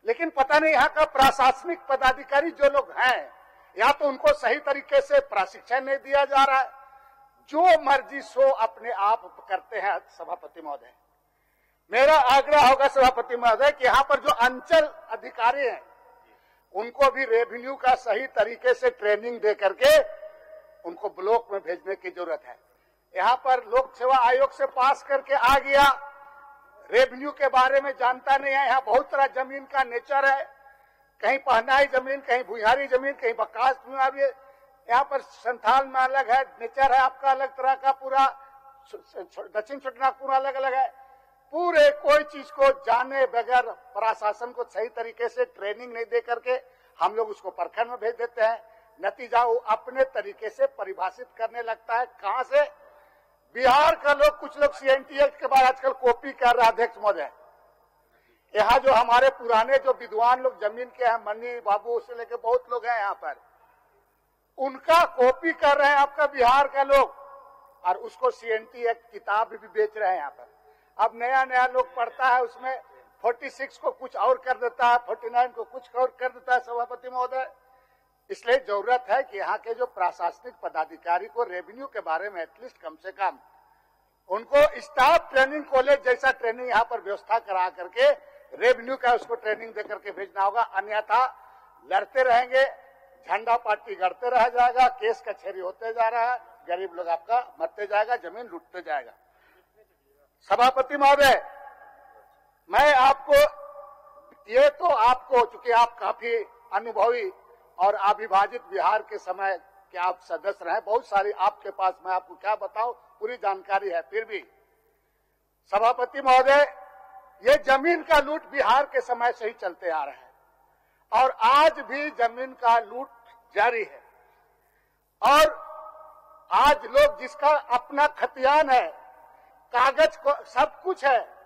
E: लेकिन पता नहीं यहाँ का प्रशासनिक पदाधिकारी जो लोग हैं, या तो उनको सही तरीके से प्रशिक्षण नहीं दिया जा रहा है, जो मर्जी सो अपने आप करते हैं। सभापति महोदय, मेरा आग्रह होगा सभापति महोदय कि यहाँ पर जो अंचल अधिकारी हैं, उनको भी रेवेन्यू का सही तरीके से ट्रेनिंग दे करके उनको ब्लॉक में भेजने की जरूरत है। यहाँ पर लोक सेवा आयोग से पास करके आ गया, रेवेन्यू के बारे में जानता नहीं है। यहाँ बहुत तरह जमीन का नेचर है, कहीं पहनाई जमीन, कहीं भुइयारी जमीन, कहीं बकास भुइयारी। यहाँ पर संथाल में अलग है नेचर है, आपका अलग तरह का, पूरा दक्षिण छोटानागपुर अलग अलग है। पूरे कोई चीज को जाने बगैर प्रशासन को सही तरीके से ट्रेनिंग नहीं दे करके हम लोग उसको प्रखंड में भेज देते हैं। नतीजा वो अपने तरीके से परिभाषित करने लगता है। कहां से? बिहार का लोग, कुछ लोग सीएनटी एक्ट के बाद आजकल कॉपी कर रहा है अध्यक्ष महोदय। यहाँ जो हमारे पुराने जो विद्वान लोग जमीन के हैं, मनी बाबू से लेके बहुत लोग हैं यहाँ पर, उनका कॉपी कर रहे हैं आपका बिहार का लोग, और उसको सीएनटी एक्ट किताब भी बेच रहे हैं यहाँ पर। अब नया नया लोग पढ़ता है, उसमें 46 को कुछ और कर देता है, 49 को कुछ और कर देता है सभापति महोदय। इसलिए जरूरत है कि यहाँ के जो प्रशासनिक पदाधिकारी को रेवेन्यू के बारे में एटलीस्ट कम से कम उनको स्टाफ ट्रेनिंग कॉलेज जैसा ट्रेनिंग यहाँ पर व्यवस्था करा करके रेवेन्यू का उसको ट्रेनिंग दे करके भेजना होगा। अन्यथा लड़ते रहेंगे, झंडा पार्टी गढ़ते रह जाएगा, केस कचहरी होते जा रहा है, गरीब लोग आपका मरते जाएगा, जमीन लूटते जाएगा। सभापति महोदय, मैं आपको ये तो आपको, चूंकि आप काफी अनुभवी और अविभाजित बिहार के समय के आप सदस्य रहे, बहुत सारी आपके पास, मैं आपको क्या बताऊं, पूरी जानकारी है। फिर भी सभापति महोदय, ये जमीन का लूट बिहार के समय से ही चलते आ रहा है और आज भी जमीन का लूट जारी है। और आज लोग, जिसका अपना खतियान है, कागज को सब कुछ है,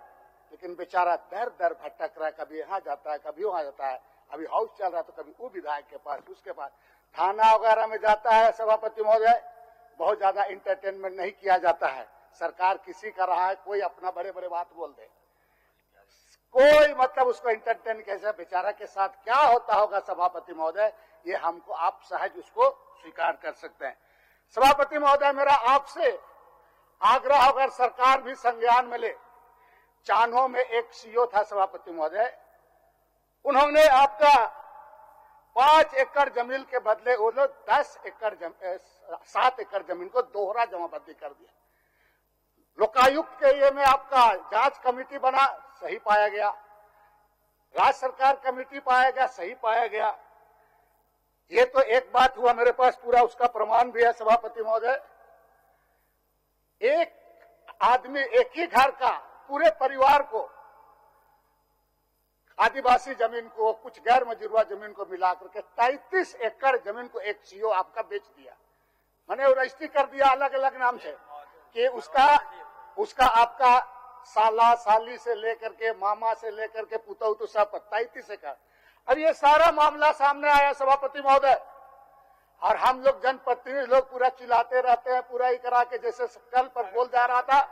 E: लेकिन बेचारा दर दर भटक रहा है, कभी यहाँ जाता है, कभी वहां जाता है। अभी हाउस चल रहा है तो कभी वो विधायक के पास, उसके पास, थाना वगैरह में जाता है। सभापति महोदय, बहुत ज्यादा इंटरटेनमेंट नहीं किया जाता है। सरकार किसी का रहा है, कोई अपना बड़े बड़े बात बोल दे, कोई मतलब उसको इंटरटेन कैसे, बेचारा के साथ क्या होता होगा सभापति महोदय, ये हमको आप सहज उसको स्वीकार कर सकते हैं। सभापति महोदय, मेरा आपसे आग्रह, अगर सरकार भी संज्ञान में ले, चान्हो में एक सीओ था सभापति महोदय, उन्होंने आपका 5 एकड़ जमीन के बदले वो लोग 7 एकड़ जमीन को दोहरा जमाबंदी कर दिया। लोकायुक्त के ये में आपका जांच कमेटी बना, सही पाया गया। राज्य सरकार कमेटी पाया गया, सही पाया गया। ये तो एक बात हुआ, मेरे पास पूरा उसका प्रमाण भी है सभापति महोदय। एक आदमी, एक ही घर का पूरे परिवार को, आदिवासी जमीन को, कुछ गैर मजरूआ जमीन को मिलाकर के 33 एकड़ जमीन को एक सीओ आपका बेच दिया। मैंने रजिस्ट्री कर दिया अलग अलग नाम से कि उसका आपका साला साली से लेकर के, मामा से लेकर के, पुतौ तो सब 33 एकड़। अब ये सारा मामला सामने आया सभापति महोदय, और हम लोग जनप्रतिनिधि लोग पूरा चिल्लाते रहते हैं, पूरा ही करा के, जैसे कल पर बोल जा रहा था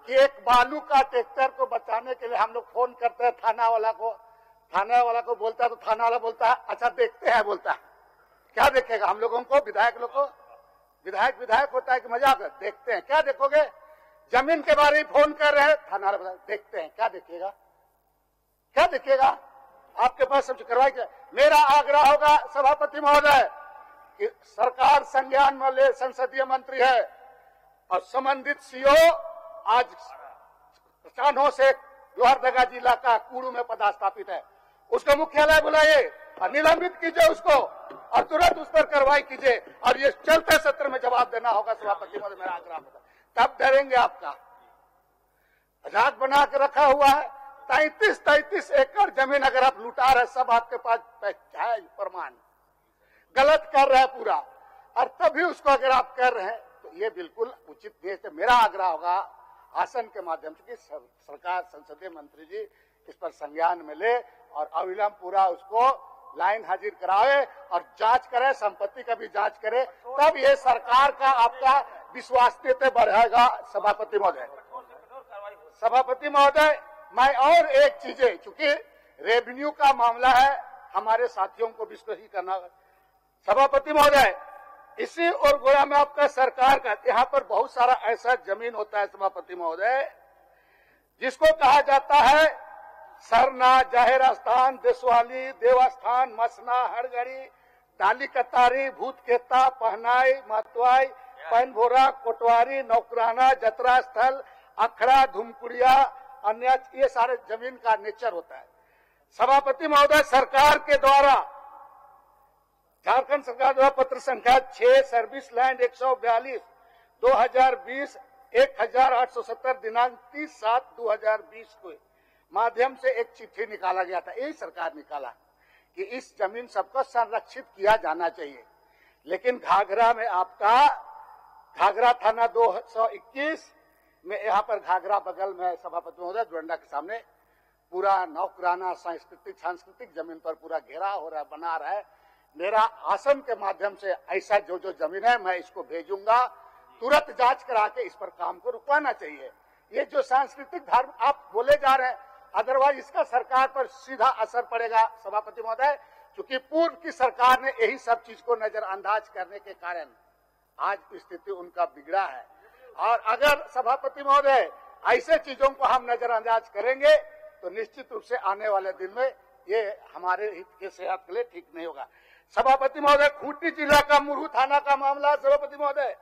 E: कि एक बालू का ट्रैक्टर को बचाने के लिए हम लोग फोन करते हैं थाना वाला को बोलता है, तो थाना वाला बोलता है अच्छा देखते हैं, बोलता है क्या देखेगा हम लोगों को, विधायक लोग को, विधायक होता है कि मजाक है, देखते हैं, क्या देखोगे, जमीन के बारे में फोन कर रहे हैं, थाना वाला देखते हैं, क्या देखेगा, आपके पास सब करवाई। मेरा आग्रह होगा सभापति महोदय कि सरकार संज्ञान में ले, संसदीय मंत्री है और संबंधित सीओ आज चान्हो से लोहरदगा जिला का कुड़ू में पदस्थापित है, उसको मुख्यालय बुलाइए और निलंबित कीजिए उसको, और तुरंत उस पर कार्रवाई कीजिए, और ये चलते सत्र में जवाब देना होगा सभापति महोदय, मेरा आग्रह होगा, तब डरेंगे। आपका राज बना के रखा हुआ है, 33 एकड़ जमीन अगर आप लुटा रहे, सब आपके पास है प्रमाण, गलत कर रहे हैं पूरा, और तभी उसको अगर आप कर रहे हैं तो ये बिल्कुल उचित नहीं है। मेरा आग्रह होगा आसन के माध्यम से कि सरकार, संसदीय मंत्री जी इस पर संज्ञान में ले और अविलंब पूरा उसको लाइन हाजिर कराए और जांच करे, संपत्ति का भी जांच करे, तब ये सरकार का आपका विश्वसनीयता बढ़ेगा। सभापति महोदय, मैं और एक चीजें, चूंकि रेवेन्यू का मामला है, हमारे साथियों को विश्लेषण करना। सभापति महोदय, इसी और गोया में आपका सरकार का, यहाँ पर बहुत सारा ऐसा जमीन होता है सभापति महोदय, जिसको कहा जाता है सरना, जाहिर स्थान, देशवाली, देवस्थान, मसना, हरगढ़ी, डाली कतारी, भूतकेता, पहनाई, महतवाई, पैनभोरा, कोटवारी, नौकराना, जतरा स्थल, अखड़ा, धुमकुड़िया, अन्य, ये सारे जमीन का नेचर होता है। सभापति महोदय, सरकार के द्वारा, झारखंड सरकार द्वारा पत्र संख्या 6 सर्विस लैंड 142 2020 1870 दिनांक 30/7/2020 को माध्यम से एक चिट्ठी निकाला गया था, यही सरकार निकाला कि इस जमीन सबको संरक्षित किया जाना चाहिए। लेकिन घाघरा में आपका, घाघरा थाना 221 में, यहाँ पर घाघरा बगल में सभापति महोदय डोरंडा के सामने पूरा नौकराना सांस्कृतिक जमीन पर पूरा घेरा हो रहा है, बना रहा है। मेरा आसन के माध्यम से ऐसा जो जमीन है मैं इसको भेजूंगा, तुरंत जांच करा के इस पर काम को रुकवाना चाहिए। ये जो सांस्कृतिक धर्म आप बोले जा रहे हैं, अदरवाइज इसका सरकार पर सीधा असर पड़ेगा सभापति महोदय, क्योंकि पूर्व की सरकार ने यही सब चीज को नजरअंदाज करने के कारण आज स्थिति उनका बिगड़ा है। और अगर सभापति महोदय ऐसे चीजों को हम नजरअंदाज करेंगे तो निश्चित रूप से आने वाले दिन में ये हमारे हित के सेहत के लिए ठीक नहीं होगा। सभापति महोदय, खूंटी जिला का मुरहू थाना का मामला, सभापति महोदय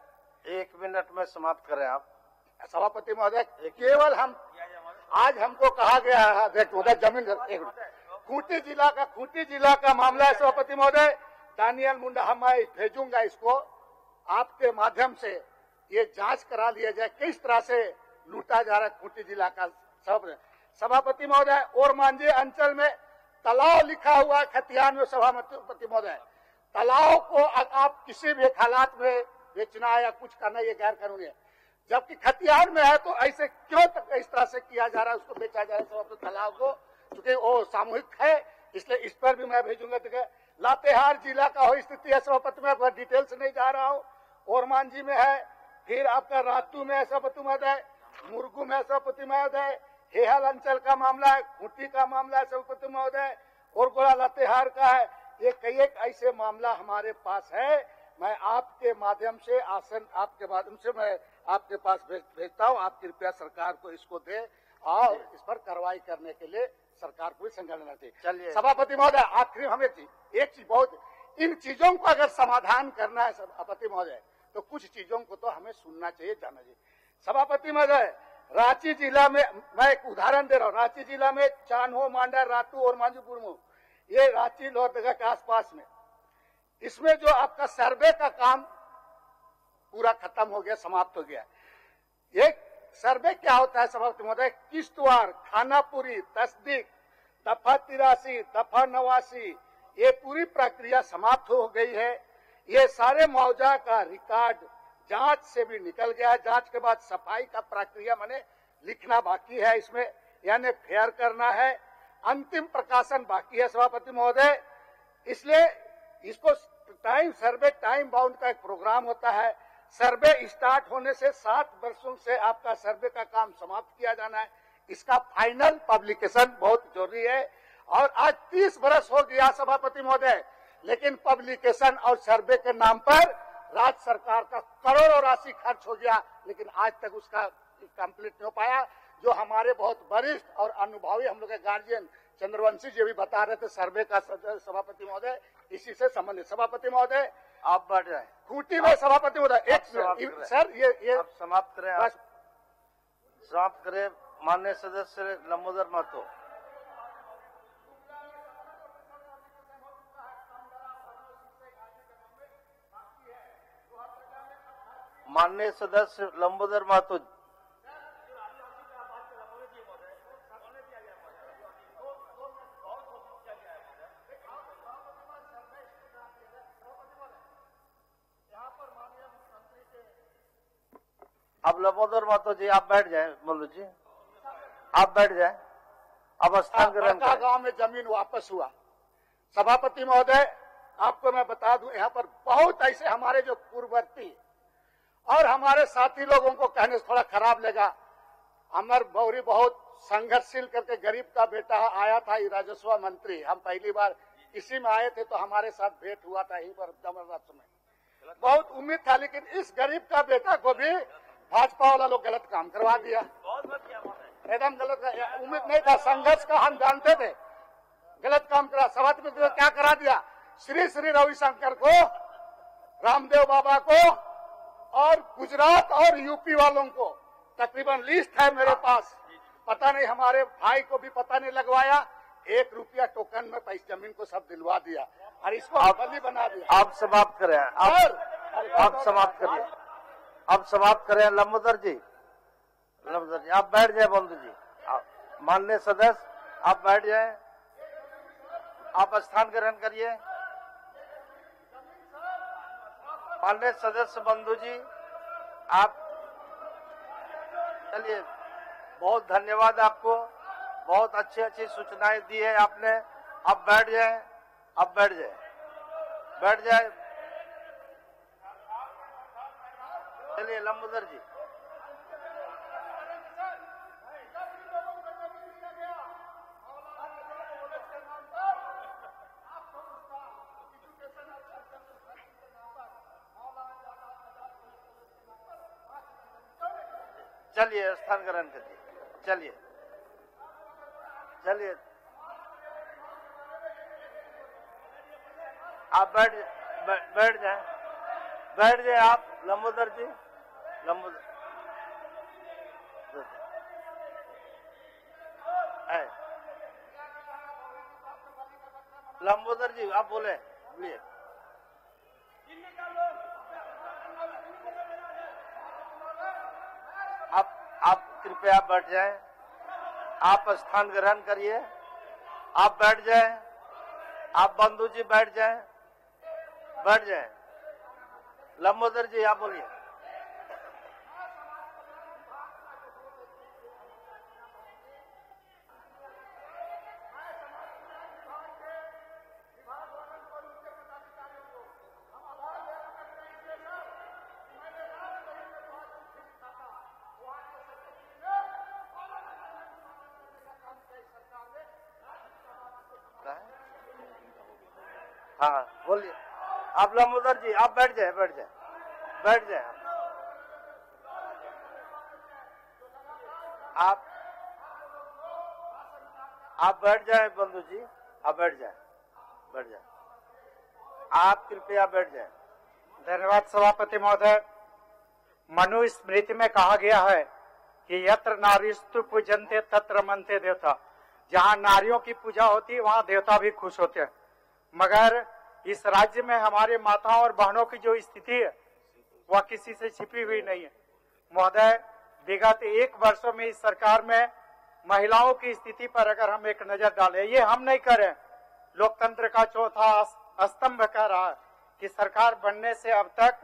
A: 1 मिनट में समाप्त करें आप।
E: सभापति महोदय, केवल हम आज हमको कहा गया है, महोदय जमीन, खूंटी जिला का मामला है सभापति महोदय। दानियल मुंडा, हम भेजूंगा इसको आपके माध्यम से, ये जांच करा लिया जाए किस तरह से लूटा जा रहा है खूंटी जिला का। सभापति महोदय, और मांझी अंचल में तालाब लिखा हुआ है खतियान में। सभापति महोदय, तालाब को आप किसी भी हालात में बेचना या कुछ करना ये गैर कानूनी है, जबकि खतियान में है तो ऐसे क्यों तक इस तरह से किया जा रहा है, उसको बेचा जा रहा है सभापति तालाब को, क्योंकि वो सामूहिक है, इसलिए इस पर भी मैं भेजूंगा। लातेहार जिला का हो स्थिति है सभापति, में डिटेल से नहीं जा रहा हूँ। और मांझी में है, फिर आपका रातू में है सभापति महोदय, मुर्गू में सभापति महोदय, हेहल अंचल का मामला है, खूंटी का मामला है सभापति महोदय, और गोला लातेहार का है। ये कई एक ऐसे मामला हमारे पास है। मैं आपके माध्यम से मैं आपके पास भेजता हूँ। आप कृपया सरकार को इसको दे और इस पर कार्रवाई करने के लिए सरकार को भी संज्ञान लेना चाहिए।
A: चलिए
E: सभापति महोदय, आखिरी हमें एक चीज बहुत, इन चीजों को अगर समाधान करना है सभापति महोदय, तो कुछ चीजों को तो हमें सुनना चाहिए, जानना चाहिए। सभापति महोदय, रांची जिला में मैं एक उदाहरण दे रहा हूँ। रांची जिला में चान्हो, मांडा, रातू और मांझू बुरमू, ये रांची लोहरदगा के आसपास में, इसमें जो आपका सर्वे का काम पूरा खत्म हो गया, समाप्त हो गया। ये सर्वे क्या होता है सभापति महोदय? किश्तवाड़, खानापुरी, तस्दीक, दफा 83, दफा 89, ये पूरी प्रक्रिया समाप्त हो गई है। ये सारे मुआवजा का रिकॉर्ड जांच से भी निकल गया है। जांच के बाद सफाई का प्रक्रिया माने लिखना बाकी है, इसमें यानी फेयर करना है, अंतिम प्रकाशन बाकी है सभापति महोदय। इसलिए इसको सर्वे टाइम बाउंड का एक प्रोग्राम होता है। सर्वे स्टार्ट होने से 7 वर्षों से आपका सर्वे का काम समाप्त किया जाना है। इसका फाइनल पब्लिकेशन बहुत जरूरी है। और आज 30 वर्ष हो गया सभापति महोदय, लेकिन पब्लिकेशन और सर्वे के नाम पर राज्य सरकार का करोड़ों राशि खर्च हो गया, लेकिन आज तक उसका कंप्लीट नहीं हो पाया। जो हमारे बहुत वरिष्ठ और अनुभवी हम लोग के गार्जियन चंद्रवंशी जी भी बता रहे थे, सर्वे का सभापति महोदय इसी से संबंधित। सभापति महोदय,
A: आप बढ़ जाए।
E: खूंटी में सभापति महोदय एक सर ये
A: आप समाप्त करें, आप समाप्त करें। माननीय सदस्य लंबोदर महतो। माननीय सदस्य लंबोदर महतो। अब लंबोदर महतो जी आप बैठ जाएं। मल्लू जी आप बैठ जाएं। अब स्थान ग्रहण करें।
E: गांव में जमीन वापस हुआ सभापति महोदय, आपको मैं बता दूं, यहाँ पर बहुत ऐसे हमारे जो पूर्ववर्ती और हमारे साथी लोगों को कहने से थोड़ा खराब लगा। अमर बौरी बहुत संघर्षशील करके गरीब का बेटा आया था, राजस्व मंत्री। हम पहली बार इसी में आए थे तो हमारे साथ भेंट हुआ था यहीं पर जबरदस्त में। बहुत उम्मीद था, लेकिन इस गरीब का बेटा को भी भाजपा वाला लोग गलत काम करवा दिया। एकदम गलत, उम्मीद नहीं था। संघर्ष का हम जानते थे, गलत काम करा। सभापति में क्या करा दिया? श्री श्री रविशंकर को, रामदेव बाबा को और गुजरात और यूपी वालों को, तकरीबन लिस्ट है मेरे पास, पता नहीं हमारे भाई को भी पता नहीं लगवाया। 1 रुपया टोकन में पैसे जमीन को सब दिलवा दिया और इसको बली बना दिया।
A: आप समाप्त करें। आप समाप्त करिए। अब समाप्त करें। लंबोदर जी आप बैठ जाए। बंधु जी, माननीय सदस्य आप बैठ जाए। आप स्थान ग्रहण करिए। माननीय सदस्य बंधु जी आप चलिए। बहुत धन्यवाद आपको, बहुत अच्छी सूचनाएं दी है आपने। आप बैठ जाए। आप बैठ जाए। बैठ जाए। चलिए लंबोदर जी। चलिए स्थान ग्रहण करिए। चलिए चलिए आप बैठ जाए। बैठ जाए आप लंबोदर जी। लंबोदर जी आप बोले, बोलिए। आप कृपया बैठ जाएं, आप स्थान ग्रहण करिए, आप बैठ जाएं, आप बंधु जी बैठ जाएं, बैठ जाएं। लंबोदर जी आप बोलिए। हाँ बोलिए। आप लंबोदर जी आप बैठ जाए, बैठ जाए, बैठ जाए। आप बैठ जाए बंधु जी, आप बैठ जाए, बैठ जाए, आप कृपया बैठ जाए।
F: धन्यवाद सभापति महोदय। मनुस्मृति में कहा गया है कि यत्र नारीस्तु पूजन्ते तत्र मनते देवता। जहाँ नारियों की पूजा होती है वहाँ देवता भी खुश होते हैं। मगर इस राज्य में हमारे माताओं और बहनों की जो स्थिति है वह किसी से छिपी हुई नहीं है। महोदय, विगत 1 वर्षों में इस सरकार में महिलाओं की स्थिति पर अगर हम एक नजर डालें, ये हम नहीं करें, लोकतंत्र का चौथा स्तंभ कह रहा है कि सरकार बनने से अब तक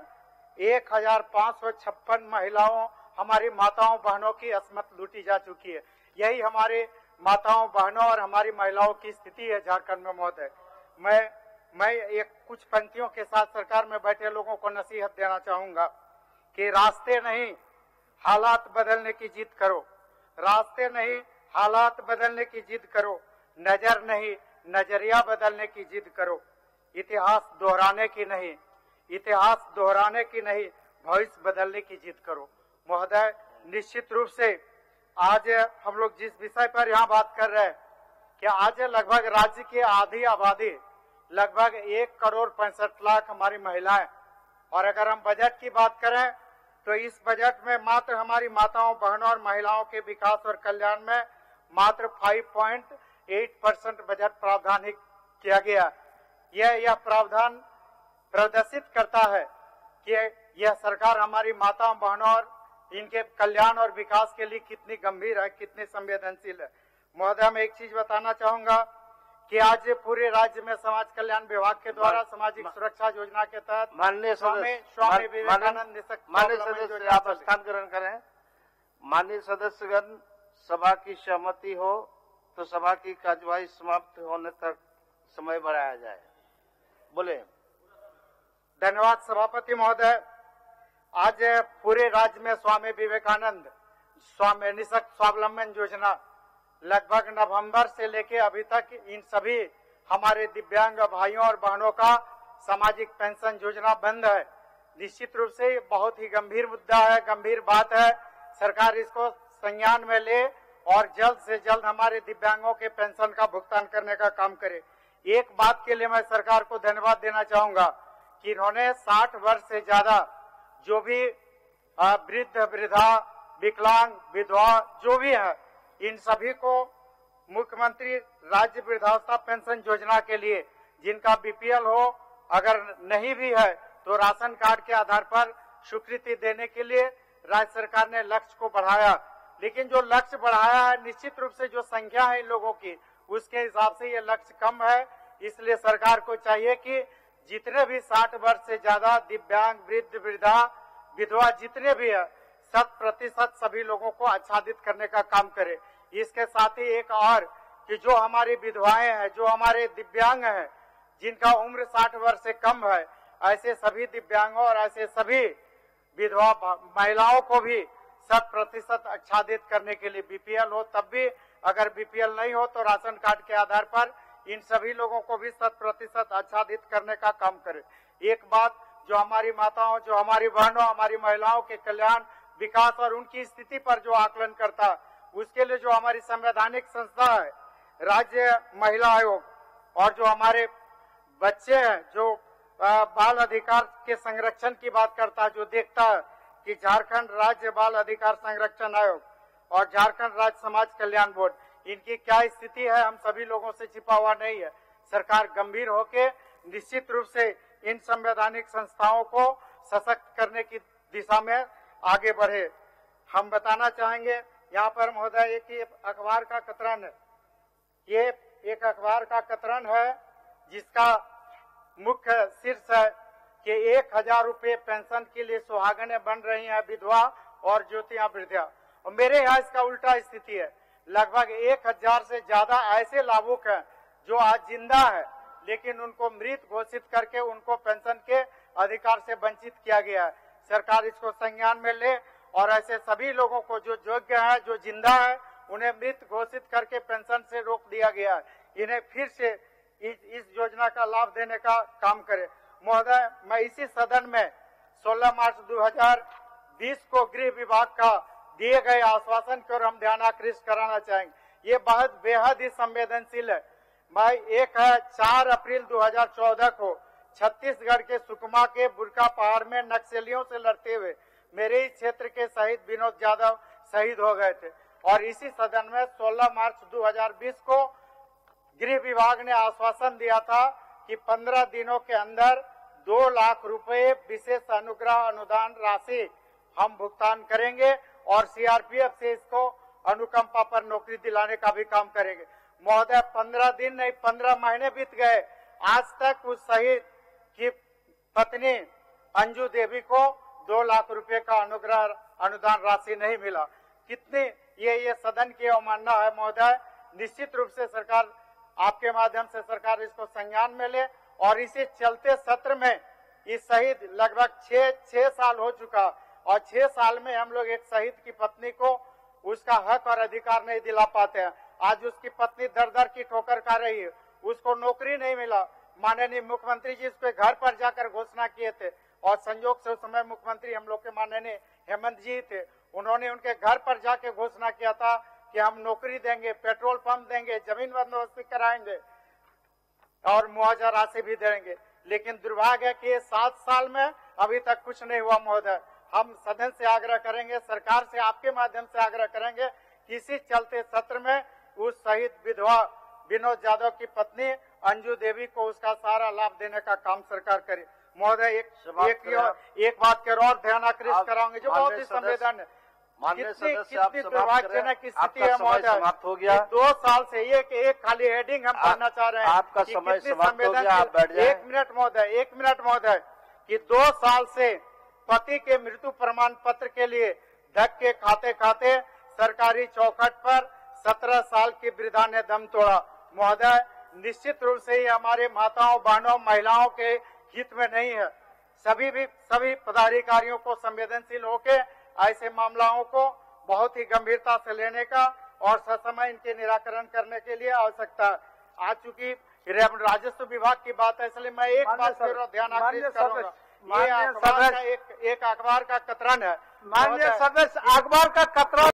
F: 1556 महिलाओं, हमारी माताओं बहनों की अस्मत लूटी जा चुकी है। यही हमारे माताओं बहनों और हमारी महिलाओं की स्थिति है झारखंड में। महोदय, मैं एक कुछ पंक्तियों के साथ सरकार में बैठे लोगों को नसीहत देना चाहूंगा कि रास्ते नहीं हालात बदलने की जिद करो, रास्ते नहीं हालात बदलने की जिद करो, नजर नहीं नजरिया बदलने की जिद करो, इतिहास दोहराने की नहीं, इतिहास दोहराने की नहीं, भविष्य बदलने की जिद करो। महोदय, निश्चित रूप से आज हम लोग जिस विषय पर यहाँ बात कर रहे हैं कि आज लगभग राज्य की आधी आबादी, लगभग 1,65,00,000 हमारी महिलाएं, और अगर हम बजट की बात करें तो इस बजट में मात्र हमारी माताओं बहनों और महिलाओं के विकास और कल्याण में मात्र 5.8% बजट प्रावधान ही किया गया। यह प्रावधान प्रदर्शित करता है कि यह सरकार हमारी माताओं बहनों और इनके कल्याण और विकास के लिए कितनी गंभीर है, कितनी संवेदनशील है। महोदय, मैं एक चीज बताना चाहूंगा कि आज पूरे राज्य में समाज कल्याण विभाग के द्वारा सामाजिक सुरक्षा योजना के तहत
A: माननीय
F: स्वामी विवेकानंद
A: माननीय सदस्य आप स्थान ग्रहण करें। माननीय सदस्यगण, सभा की सहमति हो तो सभा की कार्यवाही समाप्त होने तक समय बढ़ाया जाए। बोले।
F: धन्यवाद सभापति महोदय। आज पूरे राज्य में स्वामी विवेकानंद स्वामी निःशक्त स्वावलंबन योजना लगभग नवंबर से लेके अभी तक इन सभी हमारे दिव्यांग भाइयों और बहनों का सामाजिक पेंशन योजना बंद है। निश्चित रूप से बहुत ही गंभीर मुद्दा है, गंभीर बात है। सरकार इसको संज्ञान में ले और जल्द से जल्द हमारे दिव्यांगों के पेंशन का भुगतान करने का काम करे। एक बात के लिए मैं सरकार को धन्यवाद देना चाहूंगा कि इन्होंने 60 वर्ष से ज्यादा जो भी वृद्ध, वृद्धा, विकलांग, विधवा जो भी है, इन सभी को मुख्यमंत्री राज्य वृद्धावस्था पेंशन योजना के लिए जिनका बीपीएल हो, अगर नहीं भी है तो राशन कार्ड के आधार पर स्वीकृति देने के लिए राज्य सरकार ने लक्ष्य को बढ़ाया। लेकिन जो लक्ष्य बढ़ाया है, निश्चित रूप से जो संख्या है इन लोगों की, उसके हिसाब से ये लक्ष्य कम है। इसलिए सरकार को चाहिए कि जितने भी 60 वर्ष से ज्यादा दिव्यांग, वृद्ध, वृद्धा, विधवा जितने भी है, 100% सभी लोगों को आच्छादित करने का काम करे। इसके साथ ही एक और कि जो हमारी विधवाएं हैं, जो हमारे दिव्यांग हैं, जिनका उम्र 60 वर्ष से कम है, ऐसे सभी दिव्यांगों और ऐसे सभी विधवा महिलाओं को भी 100% आच्छादित करने के लिए बीपीएल हो तब भी, अगर बीपीएल नहीं हो तो राशन कार्ड के आधार पर इन सभी लोगों को भी 100% आच्छादित करने का काम करे। एक बात, जो हमारी माताओं, जो हमारी बहनों, हमारी महिलाओं के कल्याण, विकास और उनकी स्थिति पर जो आकलन करता है, उसके लिए जो हमारी संवैधानिक संस्था है राज्य महिला आयोग, और जो हमारे बच्चे हैं, जो बाल अधिकार के संरक्षण की बात करता है, जो देखता है कि झारखंड राज्य बाल अधिकार संरक्षण आयोग और झारखंड राज्य समाज कल्याण बोर्ड, इनकी क्या स्थिति है, हम सभी लोगों से छिपा हुआ नहीं है। सरकार गंभीर होकर निश्चित रूप से इन संवैधानिक संस्थाओं को सशक्त करने की दिशा में आगे बढ़े। हम बताना चाहेंगे यहाँ पर महोदय एक अखबार का कतरन है, ये एक अखबार का कतरन है जिसका मुख्य शीर्ष है कि 1000 रुपये पेंशन के लिए सुहागनें बन रही हैं विधवा और ज्योतियां वृद्धा। और मेरे यहाँ इसका उल्टा स्थिति है, लगभग 1000 से ज्यादा ऐसे लाभुक हैं जो आज जिंदा है लेकिन उनको मृत घोषित करके उनको पेंशन के अधिकार से वंचित किया गया है। सरकार इसको संज्ञान में ले और ऐसे सभी लोगों को जो योग्य है, जो जिंदा है, उन्हें मृत घोषित करके पेंशन से रोक दिया गया है। इन्हें फिर से इस योजना का लाभ देने का काम करे। महोदय, मैं इसी सदन में 16 मार्च 2020 को गृह विभाग का दिए गए आश्वासन की ओर हम ध्यान आकृष्ट कराना चाहेंगे। ये बहुत बेहद ही संवेदनशील है। भाई, एक है 4 अप्रैल 2014 को छत्तीसगढ़ के सुकमा के बुरका पहाड़ में नक्सलियों से लड़ते हुए मेरे ही क्षेत्र के शहीद विनोद यादव शहीद हो गए थे। और इसी सदन में 16 मार्च 2020 को गृह विभाग ने आश्वासन दिया था कि 15 दिनों के अंदर 2 लाख रुपए विशेष अनुग्रह अनुदान राशि हम भुगतान करेंगे और सीआरपीएफ से इसको अनुकंपा पर नौकरी दिलाने का भी काम करेंगे। महोदय, 15 दिन नहीं 15 महीने बीत गए, आज तक उस शहीद की पत्नी अंजू देवी को 2 लाख रुपए का अनुग्रह अनुदान राशि नहीं मिला। कितनी ये सदन की अवमानना है महोदय। निश्चित रूप से सरकार, आपके माध्यम से सरकार इसको संज्ञान में ले और इसी चलते सत्र में इस शहीद लगभग 6 साल हो चुका और 6 साल में हम लोग एक शहीद की पत्नी को उसका हक और अधिकार नहीं दिला पाते हैं। आज उसकी पत्नी दर दर की ठोकर खा रही है, उसको नौकरी नहीं मिला। माननीय मुख्यमंत्री जी उसके घर पर जाकर घोषणा किए थे और संयोग से उस समय मुख्यमंत्री हम लोग के माननीय हेमंत जी थे। उन्होंने उनके घर पर जाके घोषणा किया था कि हम नौकरी देंगे, पेट्रोल पंप देंगे, जमीन बंदोबस्ती कराएंगे और मुआवजा राशि भी देंगे। लेकिन दुर्भाग्य है कि 7 साल में अभी तक कुछ नहीं हुआ। महोदय, हम सदन से आग्रह करेंगे, सरकार से आपके माध्यम से आग्रह करेंगे कि इसी चलते सत्र में उस शहीद विधवा विनोद यादव की पत्नी अंजू देवी को उसका सारा लाभ देने का काम सरकार करे। महोदय, एक बात के और ध्यान आकृष्ट कराऊंगे जो बहुत ही संवेदन है। कितनी दुर्भाग्यजनक स्थिति है महोदय। 2 साल से एक खाली हेडिंग हम पढ़ना चाह रहे हैं।
A: आपका समय समाप्त हो गया, आप बैठ जाएं।
F: 1 मिनट महोदय कि 2 साल से पति के मृत्यु प्रमाण पत्र के लिए धक्के खाते खाते सरकारी चौखट पर 17 साल की वृद्धा ने दम तोड़ा। महोदय, निश्चित रूप से ये हमारे माताओं, बहनों, महिलाओं के हित में नहीं है। सभी पदाधिकारियों को संवेदनशील होकर ऐसे मामलों को बहुत ही गंभीरता से लेने का और ससमय इनके निराकरण करने के लिए आवश्यकता है। आज चूंकि राजस्व विभाग की बात है, इसलिए मैं एक बात फिर ध्यान आकृष्ट करूंगा। ये एक अखबार का कतरन है।
A: माननीय सदस्य, अखबार का कतरन